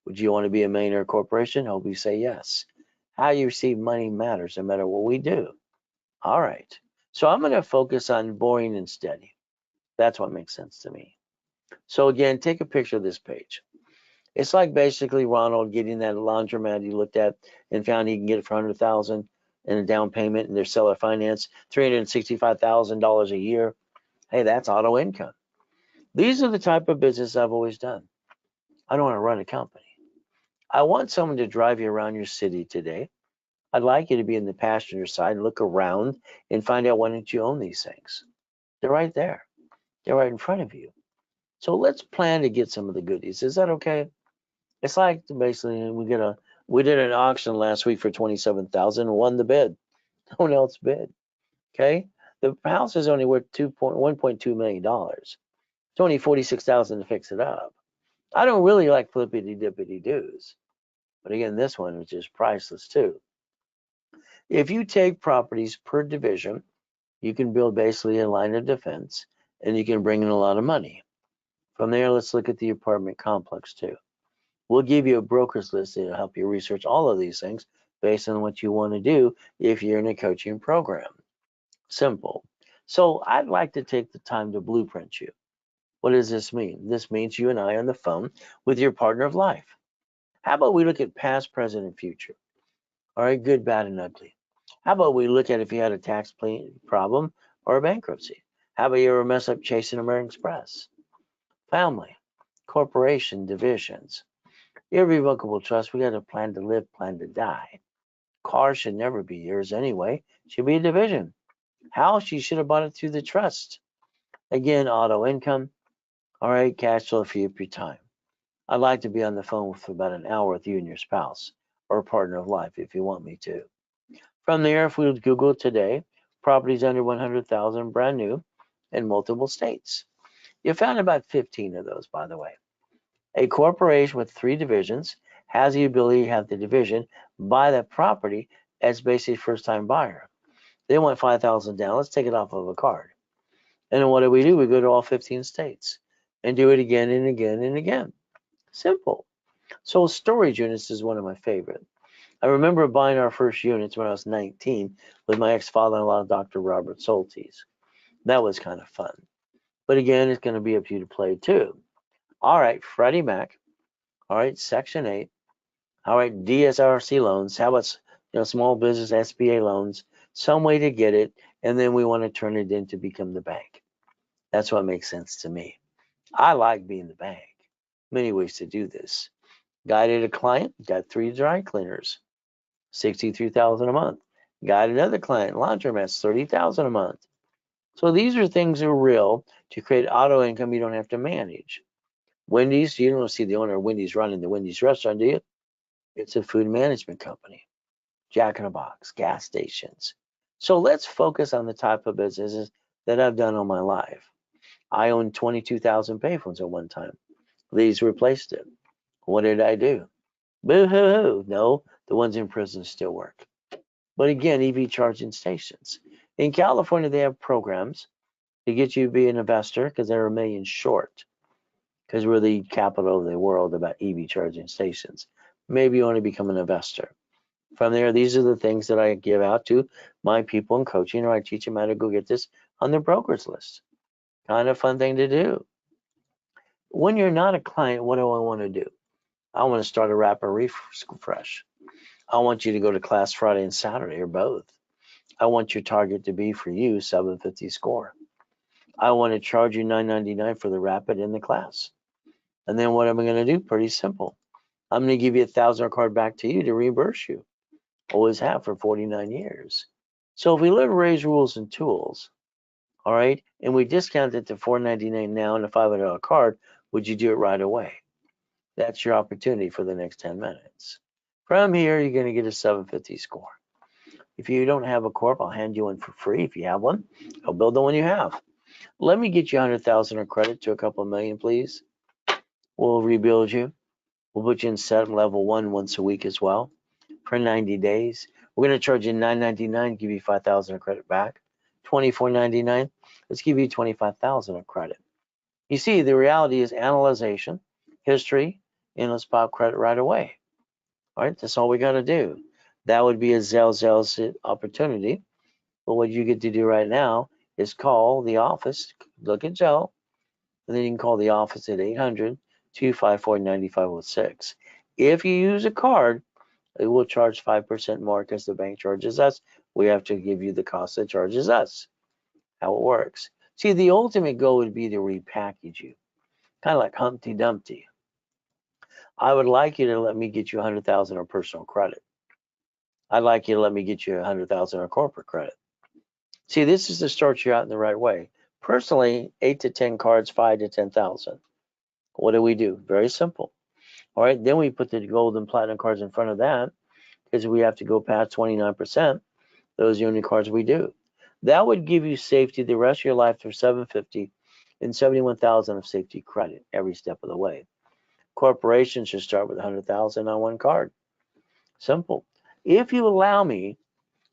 Would you want to be a millionaire corporation? Hope you say yes. How you receive money matters no matter what we do. All right. So I'm going to focus on boring and steady. That's what makes sense to me. So again, take a picture of this page. It's like basically Ronald getting that laundromat he looked at and found he can get it for $100,000 in a down payment, and their seller finance $365,000 a year. Hey, that's auto income. These are the type of business I've always done. I don't want to run a company. I want someone to drive you around your city today. I'd like you to be in the passenger side and look around and find out why don't you own these things. They're right there. They're right in front of you. So let's plan to get some of the goodies. Is that okay? It's like basically we did an auction last week for $27,000 and won the bid. No one else bid. Okay? The house is only worth $1.2 million. It's only $46,000 to fix it up. I don't really like flippity dippity doos. But again, this one is just priceless too. If you take properties per division, you can build basically a line of defense and you can bring in a lot of money. From there, let's look at the apartment complex too. We'll give you a broker's list that'll help you research all of these things based on what you want to do if you're in a coaching program. Simple. So I'd like to take the time to blueprint you. What does this mean? This means you and I on the phone with your partner of life. How about we look at past, present, and future? All right, good, bad, and ugly. How about we look at if you had a tax problem or a bankruptcy? How about you ever mess up chasing American Express? Family, corporation, divisions. Irrevocable trust, we got to plan to live, plan to die. Car should never be yours anyway. Should be a division. House, you should have bought it through the trust. Again, auto income. All right, cash flow free up your time. I'd like to be on the phone for about an hour with you and your spouse or partner of life if you want me to. From there, if we would Google today, properties under 100,000 brand new in multiple states. You found about 15 of those, by the way. A corporation with 3 divisions has the ability to have the division buy that property as basically first time buyer. They want 5,000 down. Let's take it off of a card. And then what do? We go to all 15 states and do it again and again and again. Simple. So storage units is one of my favorite. I remember buying our first units when I was 19 with my ex-father-in-law, Dr. Robert Soltis. That was kind of fun. But again, it's going to be up to you to play too. All right, Freddie Mac. All right, Section 8. All right, DSRC loans. How about small business SBA loans? Some way to get it, and then we want to turn it in to become the bank. That's what makes sense to me. I like being the bank. Many ways to do this. Guided a client, got 3 dry cleaners, $63,000 a month. Got another client, laundromats, $30,000 a month. So these are things that are real to create auto income you don't have to manage. Wendy's, you don't see the owner of Wendy's running the Wendy's restaurant, do you? It's a food management company. Jack in a Box, gas stations. So let's focus on the type of businesses that I've done all my life. I owned 22,000 payphones at one time. These replaced it. What did I do? Boo-hoo-hoo. No, the ones in prison still work. But again, EV charging stations. In California, they have programs to get you to be an investor because they're $1 million short because we're the capital of the world about EV charging stations. Maybe you want to become an investor. From there, these are the things that I give out to my people in coaching, or I teach them how to go get this on their broker's list. Kind of fun thing to do. When you're not a client, what do I want to do? I want to start a rapid refresh. I want you to go to class Friday and Saturday or both. I want your target to be for you 750 score. I want to charge you $9.99 for the rapid in the class. And then what am I going to do? Pretty simple. I'm going to give you $1,000 card back to you to reimburse you. Always have for 49 years. So if we raise rules and tools, all right, and we discount it to $4.99 now and a $500 card, would you do it right away? That's your opportunity for the next 10 minutes. From here, you're going to get a 750 score. If you don't have a corp, I'll hand you one for free. If you have one, I'll build the one you have. Let me get you 100,000 of credit to a couple of million, please. We'll rebuild you. We'll put you in set level 1 once a week as well for 90 days. We're going to charge you $9.99, give you 5,000 of credit back. $24.99, let's give you 25,000 of credit. You see, the reality is analyzation, history, and let's pop credit right away. All right, that's all we got to do. That would be a Zelle opportunity. But what you get to do right now is call the office, look at Zelle, and then you can call the office at 800-254-9506. If you use a card, it will charge 5% more because the bank charges us. We have to give you the cost that charges us. How it works. See, the ultimate goal would be to repackage you, kind of like Humpty Dumpty. I would like you to let me get you 100,000 of personal credit. I'd like you to let me get you 100,000 of corporate credit. See, this is to start you out in the right way. Personally, 8 to 10 cards, 5 to 10,000. What do? Very simple. All right, then we put the gold and platinum cards in front of that because we have to go past 29%. Those are the only cards we do. That would give you safety the rest of your life for 750 and 71,000 of safety credit every step of the way. Corporations should start with 100,000 on one card. Simple. If you allow me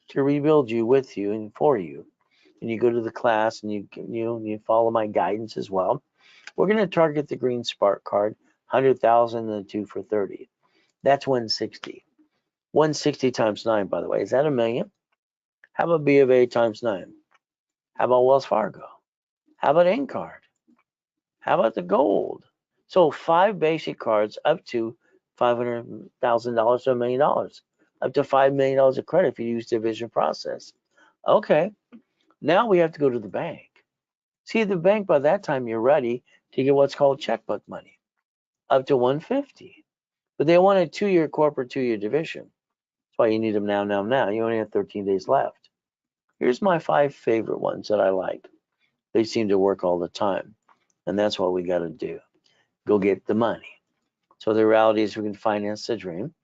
to rebuild you with you and for you, and you go to the class and you follow my guidance as well, we're going to target the green spark card, 100,000 and 2 for 30. That's 160. 160 times 9, by the way. Is that $1 million? How about B of A times 9? How about Wells Fargo? How about Incard? How about the gold? So 5 basic cards up to $500,000 to $1 million. Up to $5 million of credit if you use division process. Okay, now we have to go to the bank. See, the bank, by that time, you're ready to get what's called checkbook money. Up to $150. But they want a 2-year corporate, 2-year division. That's why you need them now. You only have 13 days left. Here's my 5 favorite ones that I like. They seem to work all the time. And that's what we got to do. Go get the money. So the reality is we can finance the dream.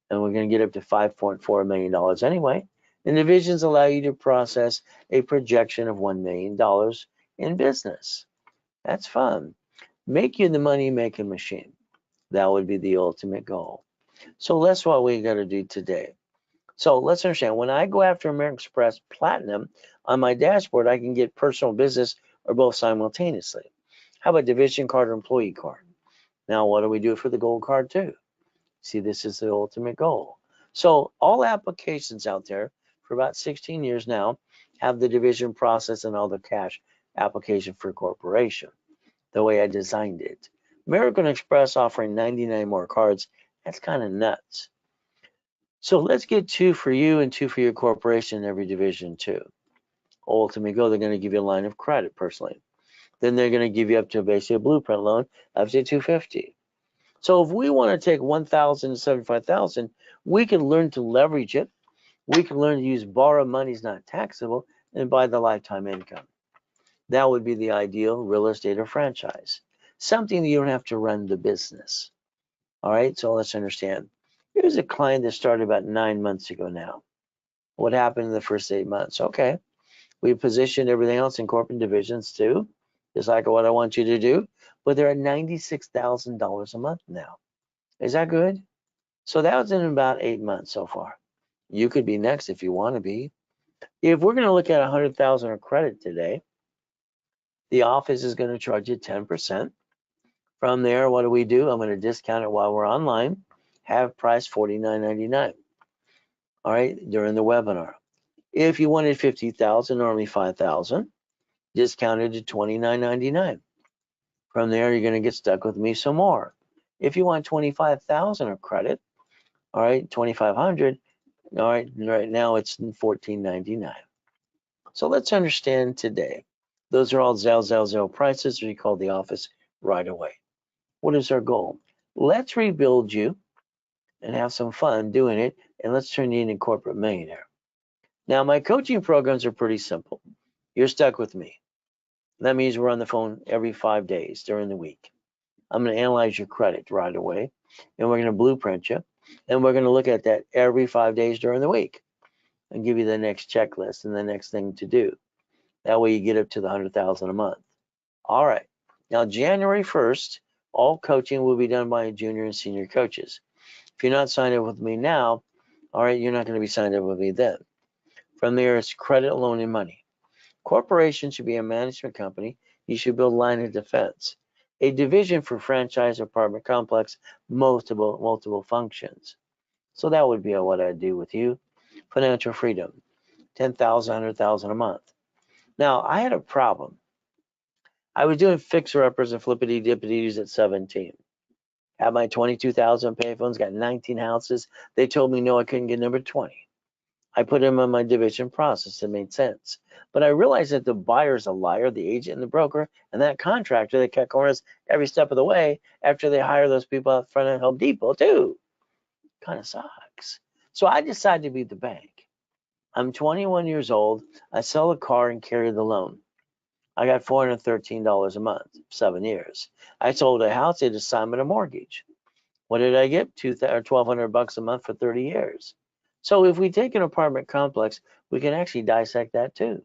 And we're going to get up to $5.4 million anyway. And divisions allow you to process a projection of $1 million in business. That's fun. Make you the money making machine. That would be the ultimate goal. So that's what we got to do today. So let's understand, when I go after American Express Platinum on my dashboard, I can get personal business or both simultaneously. How about division card or employee card? Now, what do we do for the gold card too? See, this is the ultimate goal. So all applications out there for about 16 years now have the division process and all the cash application for corporation, the way I designed it. American Express offering 99 more cards, that's kind of nuts. So let's get 2 for you and 2 for your corporation in every division too. Ultimately go, they're going to give you a line of credit personally. Then they're going to give you up to basically a blueprint loan up to $250. So if we want to take 1,000 to 75,000, we can learn to leverage it. We can learn to use borrowed money is not taxable and buy the lifetime income. That would be the ideal real estate or franchise. Something that you don't have to run the business. All right, so let's understand. Here's a client that started about 9 months ago now. What happened in the first 8 months? Okay, we positioned everything else in corporate divisions too, just like what I want you to do, but they're at $96,000 a month now. Is that good? So that was in about 8 months so far. You could be next if you want to be. If we're going to look at 100,000 of credit today, the office is going to charge you 10%. From there, what do? I'm going to discount it while we're online. Have price $49.99. All right, during the webinar. If you wanted 50,000, normally 5,000, discounted to $29.99. From there, you're going to get stuck with me some more. If you want 25,000 of credit, all right, 2,500. All right, right now it's $14.99. So let's understand today. Those are all Zelle prices. We call the office right away. What is our goal? Let's rebuild you and have some fun doing it, and let's turn you into a corporate millionaire. Now, my coaching programs are pretty simple. You're stuck with me. That means we're on the phone every 5 days during the week. I'm going to analyze your credit right away, and we're going to blueprint you, and we're going to look at that every 5 days during the week and give you the next checklist and the next thing to do. That way you get up to the 100,000 a month. All right. Now, January 1st, all coaching will be done by junior and senior coaches. If you're not signed up with me now, all right, you're not going to be signed up with me then. From there, it's credit, loan, and money. Corporation should be a management company. You should build line of defense. A division for franchise apartment complex, multiple functions. So that would be what I'd do with you. Financial freedom, 10,000, 100,000 a month. Now, I had a problem. I was doing fixer-uppers and flippity-dippities at 17. Had my 22,000 payphones, got 19 houses. They told me no, I couldn't get number 20. I put them on my division process. It made sense. But I realized that the buyer's a liar, the agent and the broker, and that contractor, they cut corners every step of the way after they hire those people out front at Home Depot too. Kind of sucks. So I decided to be the bank. I'm 21 years old. I sell a car and carry the loan. I got $413 a month, 7 years. I sold a house, they assignment a mortgage. What did I get? $1,200 a month for 30 years. So if we take an apartment complex, we can actually dissect that too.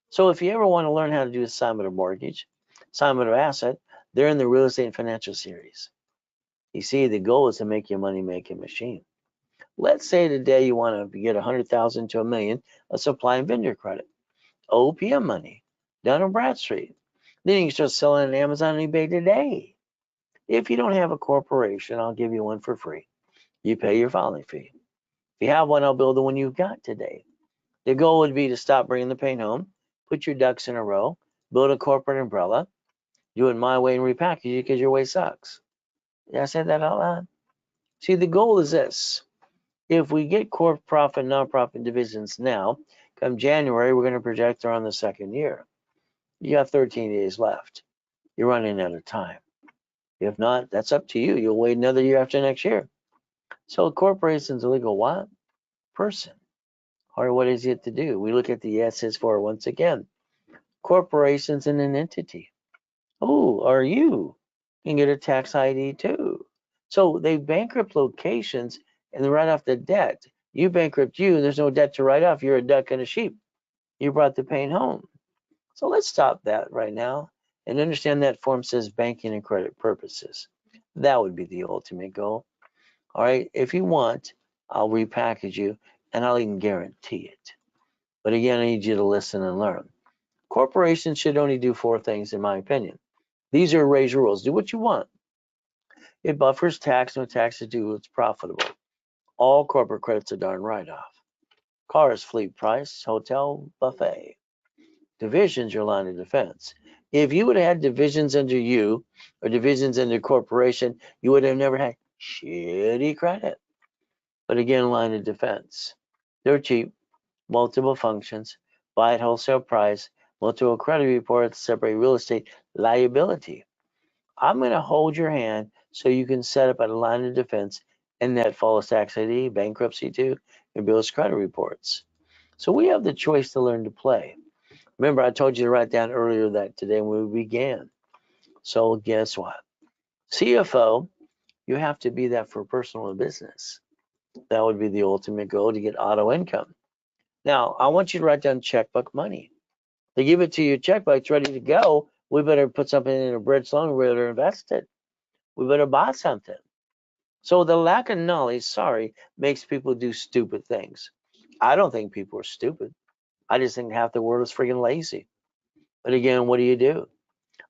So if you ever want to learn how to do assignment of mortgage, assignment of asset, they're in the real estate and financial series. You see, the goal is to make your money making machine. Let's say today you want to get 100,000 to $1 million of supply and vendor credit, OPM money, Dun & Bradstreet. Then you can start selling on Amazon and eBay today. If you don't have a corporation, I'll give you one for free. You pay your filing fee. If you have one, I'll build the one you've got today. The goal would be to stop bringing the pain home, put your ducks in a row, build a corporate umbrella, do it my way and repackage it because your way sucks. Did I say that out loud? See, the goal is this. If we get corporate profit, nonprofit divisions now, come January, we're going to project they're on the second year. You got 13 days left. You're running out of time. If not, that's up to you. You'll wait another year after next year. So a corporation's a legal what? Person. Or what is it to do? We look at the assets for it once again. Corporation's in an entity. Oh, are you? You can get a tax ID too. So they bankrupt locations and they write off the debt. You bankrupt you, there's no debt to write off. You're a duck and a sheep. You brought the pain home. So let's stop that right now and understand that form says banking and credit purposes. That would be the ultimate goal. All right, if you want, I'll repackage you and I'll even guarantee it. But again, I need you to listen and learn. Corporations should only do 4 things, in my opinion. These are raised rules. Do what you want. It buffers tax, no taxes due, it's profitable. All corporate credits are darn write-off. Cars, fleet price, hotel, buffet. Divisions, your line of defense. If you would have had divisions under you or divisions under corporation, you would have never had shitty credit. But again, line of defense. They're cheap, multiple functions, buy at wholesale price, multiple credit reports, separate real estate liability. I'm going to hold your hand so you can set up a line of defense and that follows tax ID, bankruptcy too, and bills credit reports. So we have the choice to learn to play. Remember, I told you to write down earlier that today when we began. So guess what? CFO, you have to be that for personal and business. That would be the ultimate goal, to get auto income. Now, I want you to write down checkbook money. They give it to you, checkbook, it's ready to go. We better put something in a bridge loan, we better invest it. We better buy something. So the lack of knowledge, sorry, makes people do stupid things. I don't think people are stupid. I just think half the world is freaking lazy. But again, what do?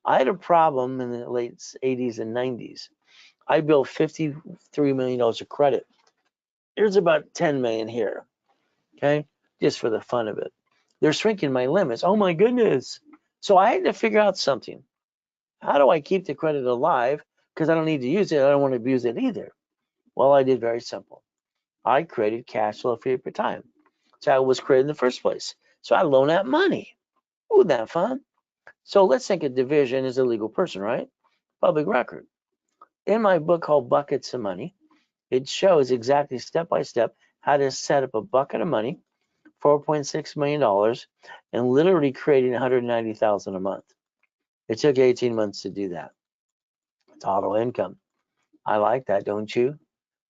I had a problem in the late 80s and 90s. I built $53 million of credit. There's about 10 million here, okay? Just for the fun of it. They're shrinking my limits. Oh my goodness. So I had to figure out something. How do I keep the credit alive? Because I don't need to use it. I don't want to abuse it either. Well, I did very simple. I created cash flow free per time. So I was created in the first place. So I loan out money. Ooh, that fun. So let's think a division is a legal person, right? Public record. In my book called Buckets of Money, it shows exactly step by step how to set up a bucket of money, $4.6 million, and literally creating $190,000 a month. It took 18 months to do that. It's auto income. I like that, don't you?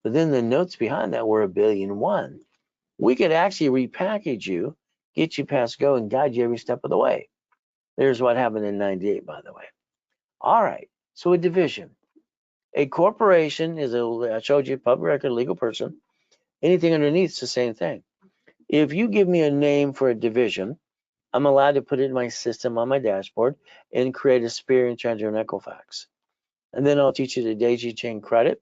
But then the notes behind that were $1.1 billion. We could actually repackage you, get you past go, and guide you every step of the way. There's what happened in 98, by the way. All right, so a division. A corporation is I showed you, public record, legal person. Anything underneath is the same thing. If you give me a name for a division, I'm allowed to put it in my system on my dashboard and create a Experian, Transit, and Equifax. And then I'll teach you the daisy chain credit.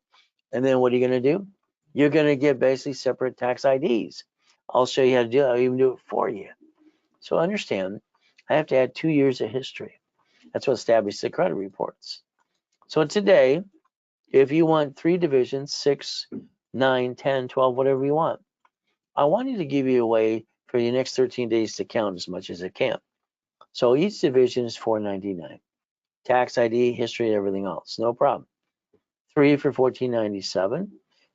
And then what are you going to do? You're going to get basically separate tax IDs. I'll show you how to do it. I'll even do it for you. So understand, I have to add 2 years of history. That's what establishes the credit reports. So today, if you want 3 divisions, 6, 9, 10, 12, whatever you want, I wanted to give you a way for the next 13 days to count as much as it can. So each division is $4.99. Tax ID, history, everything else, no problem. 3 for $14.97.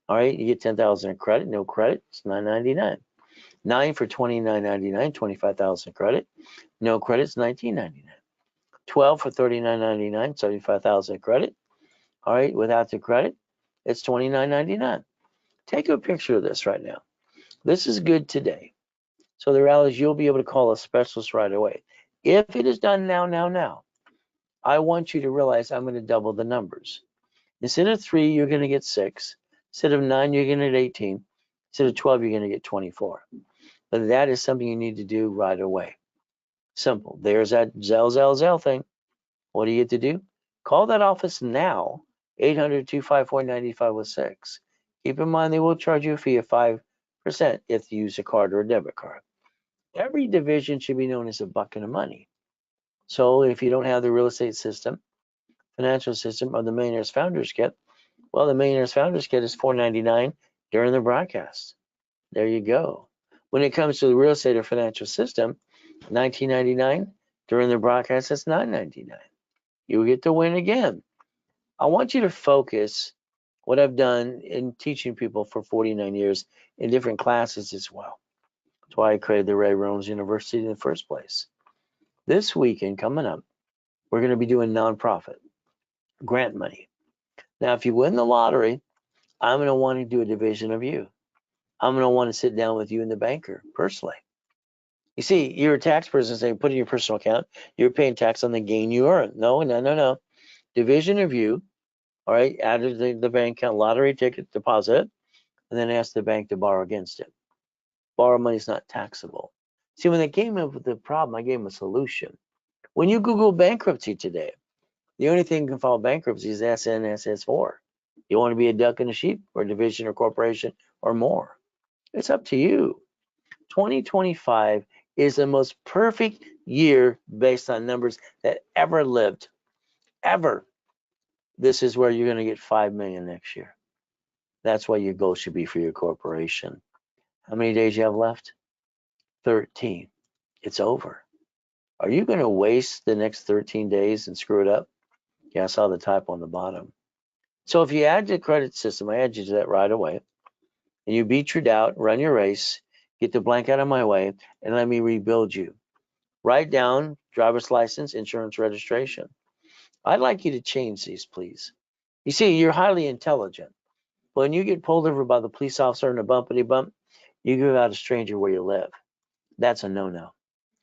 All right, you get 10,000 in credit, no credit, it's $9.99. 9 for $29.99, 25,000 credit, no credit, it's $19.99. 12 for $39.99, 75,000 credit. All right, without the credit, it's $29.99. Take a picture of this right now. This is good today. So the reality is you'll be able to call a specialist right away. If it is done now, I want you to realize I'm going to double the numbers. Instead of 3, you're going to get 6. Instead of 9, you're going to get 18. Instead of 12, you're going to get 24. But that is something you need to do right away. Simple. There's that Zelle thing. What do you get to do? Call that office now, 800-254-9506. Keep in mind they will charge you a fee of 5% if you use a card or a debit card. Every division should be known as a bucket of money. So if you don't have the real estate system, financial system, or the Millionaires Founders Kit, well, the Millionaires Founders Kit is $4.99 during the broadcast. There you go. When it comes to the real estate or financial system, $19.99 during the broadcast, it's $9.99. You get to win again. I want you to focus what I've done in teaching people for 49 years in different classes as well. That's why I created the Ray Reynolds University in the first place. This weekend coming up, we're going to be doing nonprofit grant money. Now, if you win the lottery, I'm going to want to do a division of you. I'm going to want to sit down with you and the banker personally. You see, you're a tax person, so you put in your personal account, you're paying tax on the gain you earn. No. Division of you, all right, add the bank account, lottery ticket, deposit it, and then ask the bank to borrow against it. Borrow money is not taxable. See, when they came up with the problem, I gave them a solution. When you Google bankruptcy today, the only thing that can file bankruptcy is SNSS4. You want to be a duck and a sheep or a division or corporation or more. It's up to you. 2025 is the most perfect year based on numbers that ever lived, ever. This is where you're going to get 5 million next year. That's what your goal should be for your corporation. How many days you have left? 13. It's over. Are you going to waste the next 13 days and screw it up? Yeah, I saw the type on the bottom. So if you add your credit system, I add you to that right away, and you beat your doubt, run your race, get the blank out of my way, and let me rebuild you. Write down driver's license, insurance registration. I'd like you to change these, please. You see, you're highly intelligent. When you get pulled over by the police officer in a bumpity bump, you give out a stranger where you live. That's a no-no.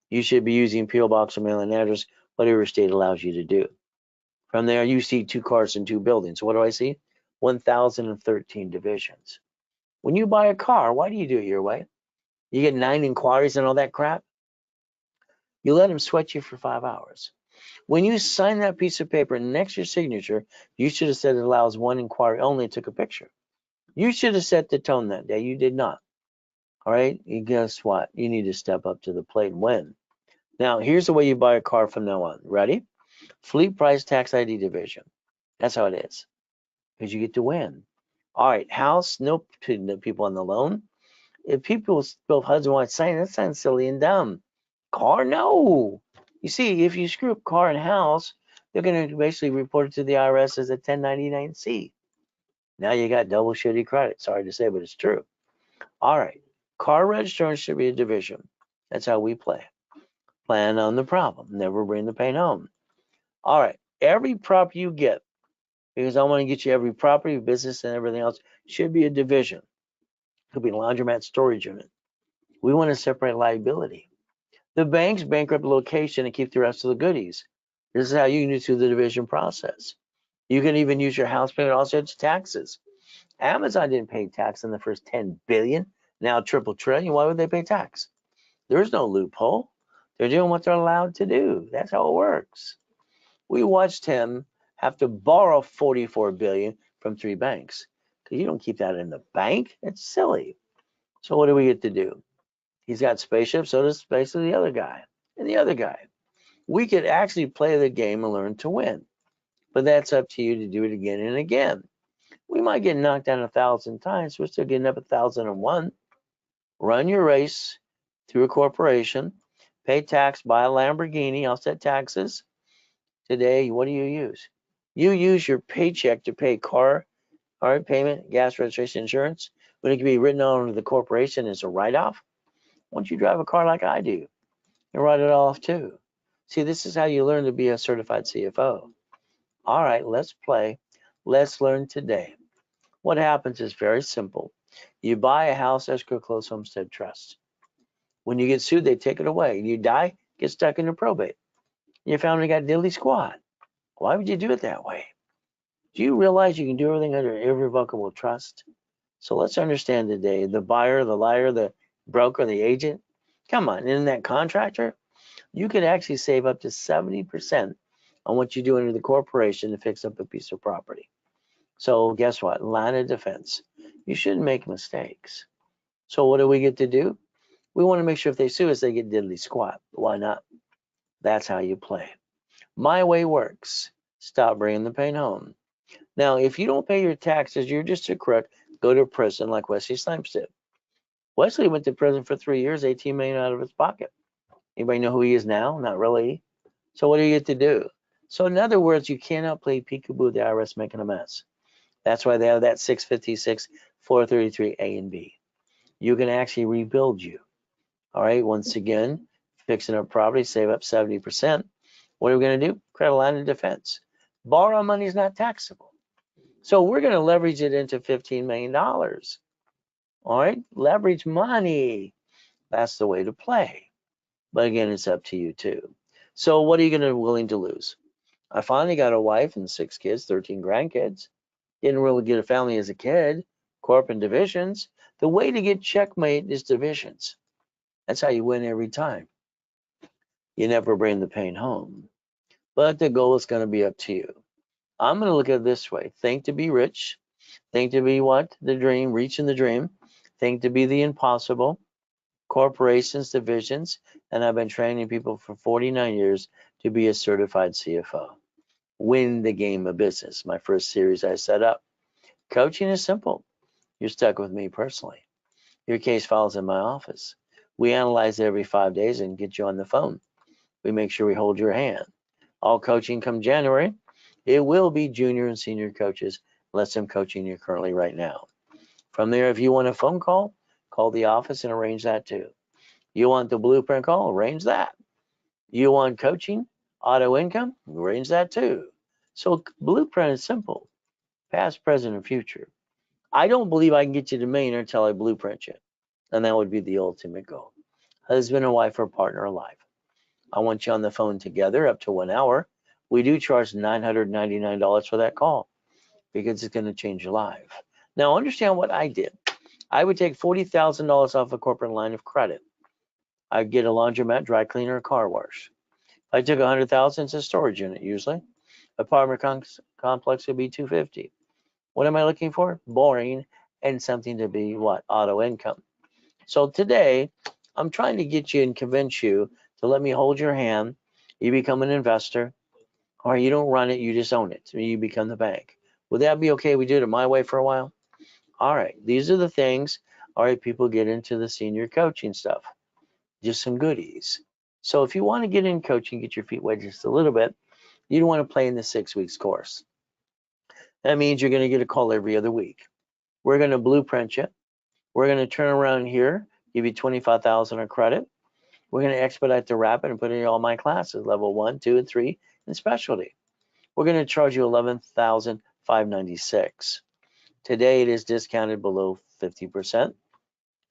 You should be using P.O. Box or mailing address, whatever state allows you to do. From there, you see 2 cars and 2 buildings. What do I see? 1,013 divisions. When you buy a car, why do you do it your way? You get 9 inquiries and all that crap. You let them sweat you for 5 hours. When you sign that piece of paper next to your signature, you should have said it allows 1 inquiry only and took a picture. You should have set the tone that day. You did not. All right? And guess what? You need to step up to the plate and win. Now, here's the way you buy a car from now on. Ready? Fleet price tax ID division. That's how it is. Because you get to win. All right, house, no people on the loan. If people, both husband and wife, sign, that sounds silly and dumb. Car, no. You see, if you screw up car and house, they're going to basically report it to the IRS as a 1099-C. Now you got double shitty credit. Sorry to say, but it's true. All right, car registration should be a division. That's how we play. Plan on the problem. Never bring the pain home. All right, every prop you get, because I want to get you every property, business, and everything else, should be a division. Could be a laundromat storage unit. We want to separate liability. The banks bankrupt location and keep the rest of the goodies. This is how you can do through the division process. You can even use your house payment also as taxes. Amazon didn't pay tax in the first 10 billion, now triple trillion. Why would they pay tax? There's no loophole. They're doing what they're allowed to do. That's how it works. We watched him have to borrow 44 billion from 3 banks. Because you don't keep that in the bank. It's silly. So what do we get to do? He's got spaceship, so does basically the other guy and the other guy. We could actually play the game and learn to win. But that's up to you to do it again and again. We might get knocked down 1,000 times. We're still getting up 1,001. Run your race through a corporation. Pay tax, buy a Lamborghini, offset taxes. Today, what do you use? You use your paycheck to pay car, all right, payment, gas, registration, insurance. When it can be written on the corporation as a write-off. Why don't you drive a car like I do and write it off too? See, this is how you learn to be a certified CFO. All right, let's play. Let's learn today. What happens is very simple. You buy a house, escrow, closed homestead trust. When you get sued, they take it away. You die, get stuck into probate. Your family got diddly squat. Why would you do it that way? Do you realize you can do everything under irrevocable trust? So let's understand today, the buyer, the liar, the broker, the agent. Come on, in that contractor, you could actually save up to 70% on what you do under the corporation to fix up a piece of property. So guess what? Line of defense. You shouldn't make mistakes. So what do we get to do? We want to make sure if they sue us, they get diddly squat. Why not? That's how you play. My way works. Stop bringing the pain home. Now, if you don't pay your taxes, you're just a crook. Go to prison like Wesley Snipes did. Wesley went to prison for 3 years, 18 million out of his pocket. Anybody know who he is now? Not really. So what do you get to do? So in other words, you cannot play peekaboo with the IRS making a mess. That's why they have that 656, 433 A and B. You can actually rebuild you. All right, once again, fixing up property, save up 70%. What are we going to do? Credit line of defense. Borrow money is not taxable. So we're going to leverage it into $15 million. All right, leverage money. That's the way to play. But again, it's up to you too. So what are you going to be willing to lose? I finally got a wife and 6 kids, 13 grandkids. Didn't really get a family as a kid. Corp and divisions. The way to get checkmate is divisions. That's how you win every time. You never bring the pain home. But the goal is going to be up to you. I'm going to look at it this way. Think to be rich. Think to be what? The dream, reaching the dream. Think to be the impossible. Corporations, divisions, and I've been training people for 49 years to be a certified CFO. Win the game of business. My first series I set up. Coaching is simple. You're stuck with me personally. Your case files in my office. We analyze it every 5 days and get you on the phone. We make sure we hold your hand. All coaching come January. It will be junior and senior coaches, unless I'm coaching you currently right now. From there, if you want a phone call, call the office and arrange that too. You want the blueprint call, arrange that. You want coaching, auto income, arrange that too. So blueprint is simple, past, present, and future. I don't believe I can get you to millionaire until I blueprint you. And that would be the ultimate goal. Husband and wife or partner alive. I want you on the phone together up to 1 hour. We do charge $999 for that call because it's going to change your life. Now understand what I did. I would take $40,000 off a corporate line of credit. I'd get a laundromat, dry cleaner, a car wash. If I took $100,000, it's a storage unit usually. Apartment complex would be $250. What am I looking for? Boring and something to be what? Auto income. So today, I'm trying to get you and convince you to let me hold your hand. You become an investor, or you don't run it, you just own it. You become the bank. Would that be okay? We do it my way for a while? All right, these are the things. All right, people get into the senior coaching stuff. Just some goodies. So if you want to get in coaching, get your feet wet just a little bit, you don't want to play in the 6 weeks course. That means you're going to get a call every other week. We're going to blueprint you. We're going to turn around here, give you $25,000 of credit. We're going to expedite the rapid and put in all my classes, level 1, 2, and 3, and specialty. We're going to charge you $11,596. Today it is discounted below 50%.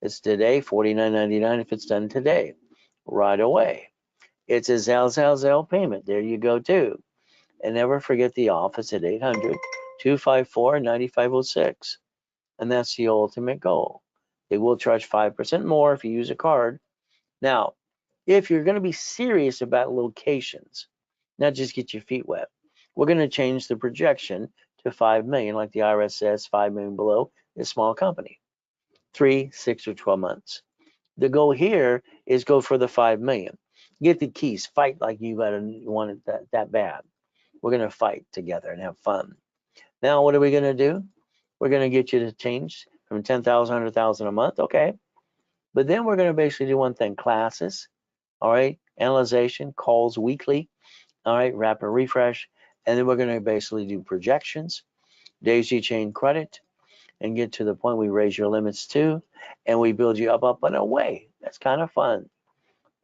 It's today $49.99 if it's done today, right away. It's a Zelle payment. There you go too. And never forget the office at 800-254-9506. And that's the ultimate goal. They will charge 5% more if you use a card. Now, if you're going to be serious about locations, not just get your feet wet, we're going to change the projection to 5 million, like the IRS says, 5 million below is small company. 3, 6, or 12 months. The goal here is go for the 5 million. Get the keys, fight like you want it that bad. We're going to fight together and have fun. Now, what are we going to do? We're going to get you to change from 10,000, 100,000 a month. Okay. But then we're going to basically do one thing, classes. All right. Analyzation, calls weekly. All right. Rapid refresh. And then we're going to basically do projections, daisy chain credit, and get to the point we raise your limits to, and we build you up and away. That's kind of fun.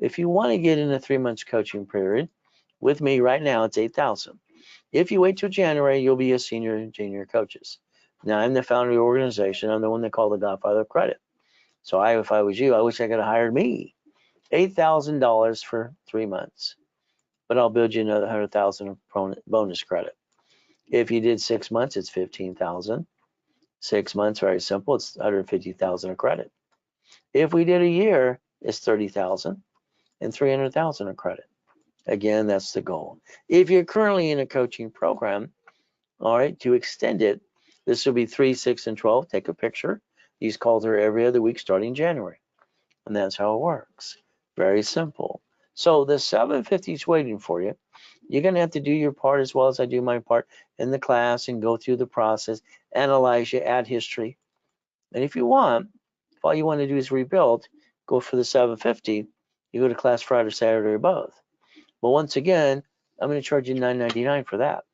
If you want to get in a 3 months coaching period with me right now, it's 8,000. If you wait till January, you'll be a senior and junior coaches. Now, I'm the founder of the organization. I'm the one they call the Godfather of Credit. So if I was you, I wish I could have hired me. $8,000 for 3 months, but I'll build you another 100,000 bonus credit. If you did 6 months, it's 15,000. 6 months, very simple. It's 150,000 of credit. If we did a year, it's 30,000 and 300,000 of credit. Again, that's the goal. If you're currently in a coaching program, all right, to extend it, this will be 3, 6, and 12. Take a picture. These calls are every other week starting January. And that's how it works. Very simple. So the 750 is waiting for you. You're going to have to do your part as well as I do my part in the class and go through the process, analyze you, add history. And if you want, if all you want to do is rebuild, go for the 750. You go to class Friday, Saturday, or both. But once again, I'm going to charge you $9.99 for that.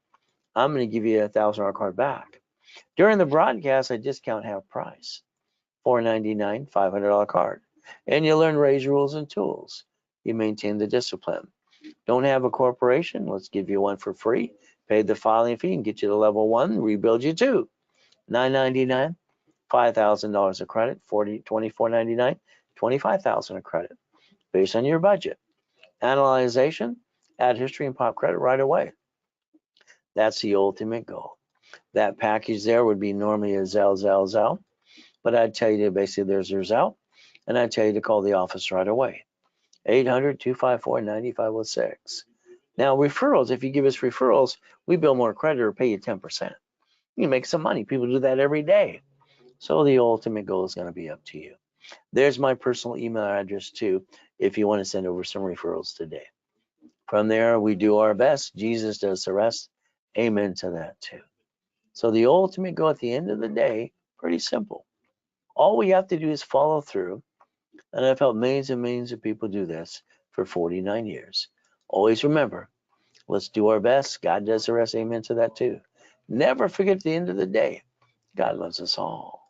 I'm going to give you a $1,000 card back. During the broadcast, I discount half price. $4.99, $500 card. And you learn raise rules and tools. You maintain the discipline. Don't have a corporation? Let's give you one for free. Pay the filing fee and get you to level 1, rebuild you 2. $9.99, $5,000 of credit. $24.99, $25,000 of credit based on your budget. Analyzation, add history and pop credit right away. That's the ultimate goal. That package there would be normally a Zelle. But I'd tell you to basically there's your Zelle, and I'd tell you to call the office right away. 800-254-9506. Now, referrals, if you give us referrals, we bill more credit or pay you 10%. You make some money. People do that every day. So the ultimate goal is going to be up to you. There's my personal email address too, if you want to send over some referrals today. From there, we do our best. Jesus does the rest. Amen to that too. So the ultimate goal at the end of the day, pretty simple. All we have to do is follow through. And I've helped millions and millions of people do this for 49 years. Always remember, let's do our best. God does the rest. Amen to that too. Never forget at the end of the day, God loves us all.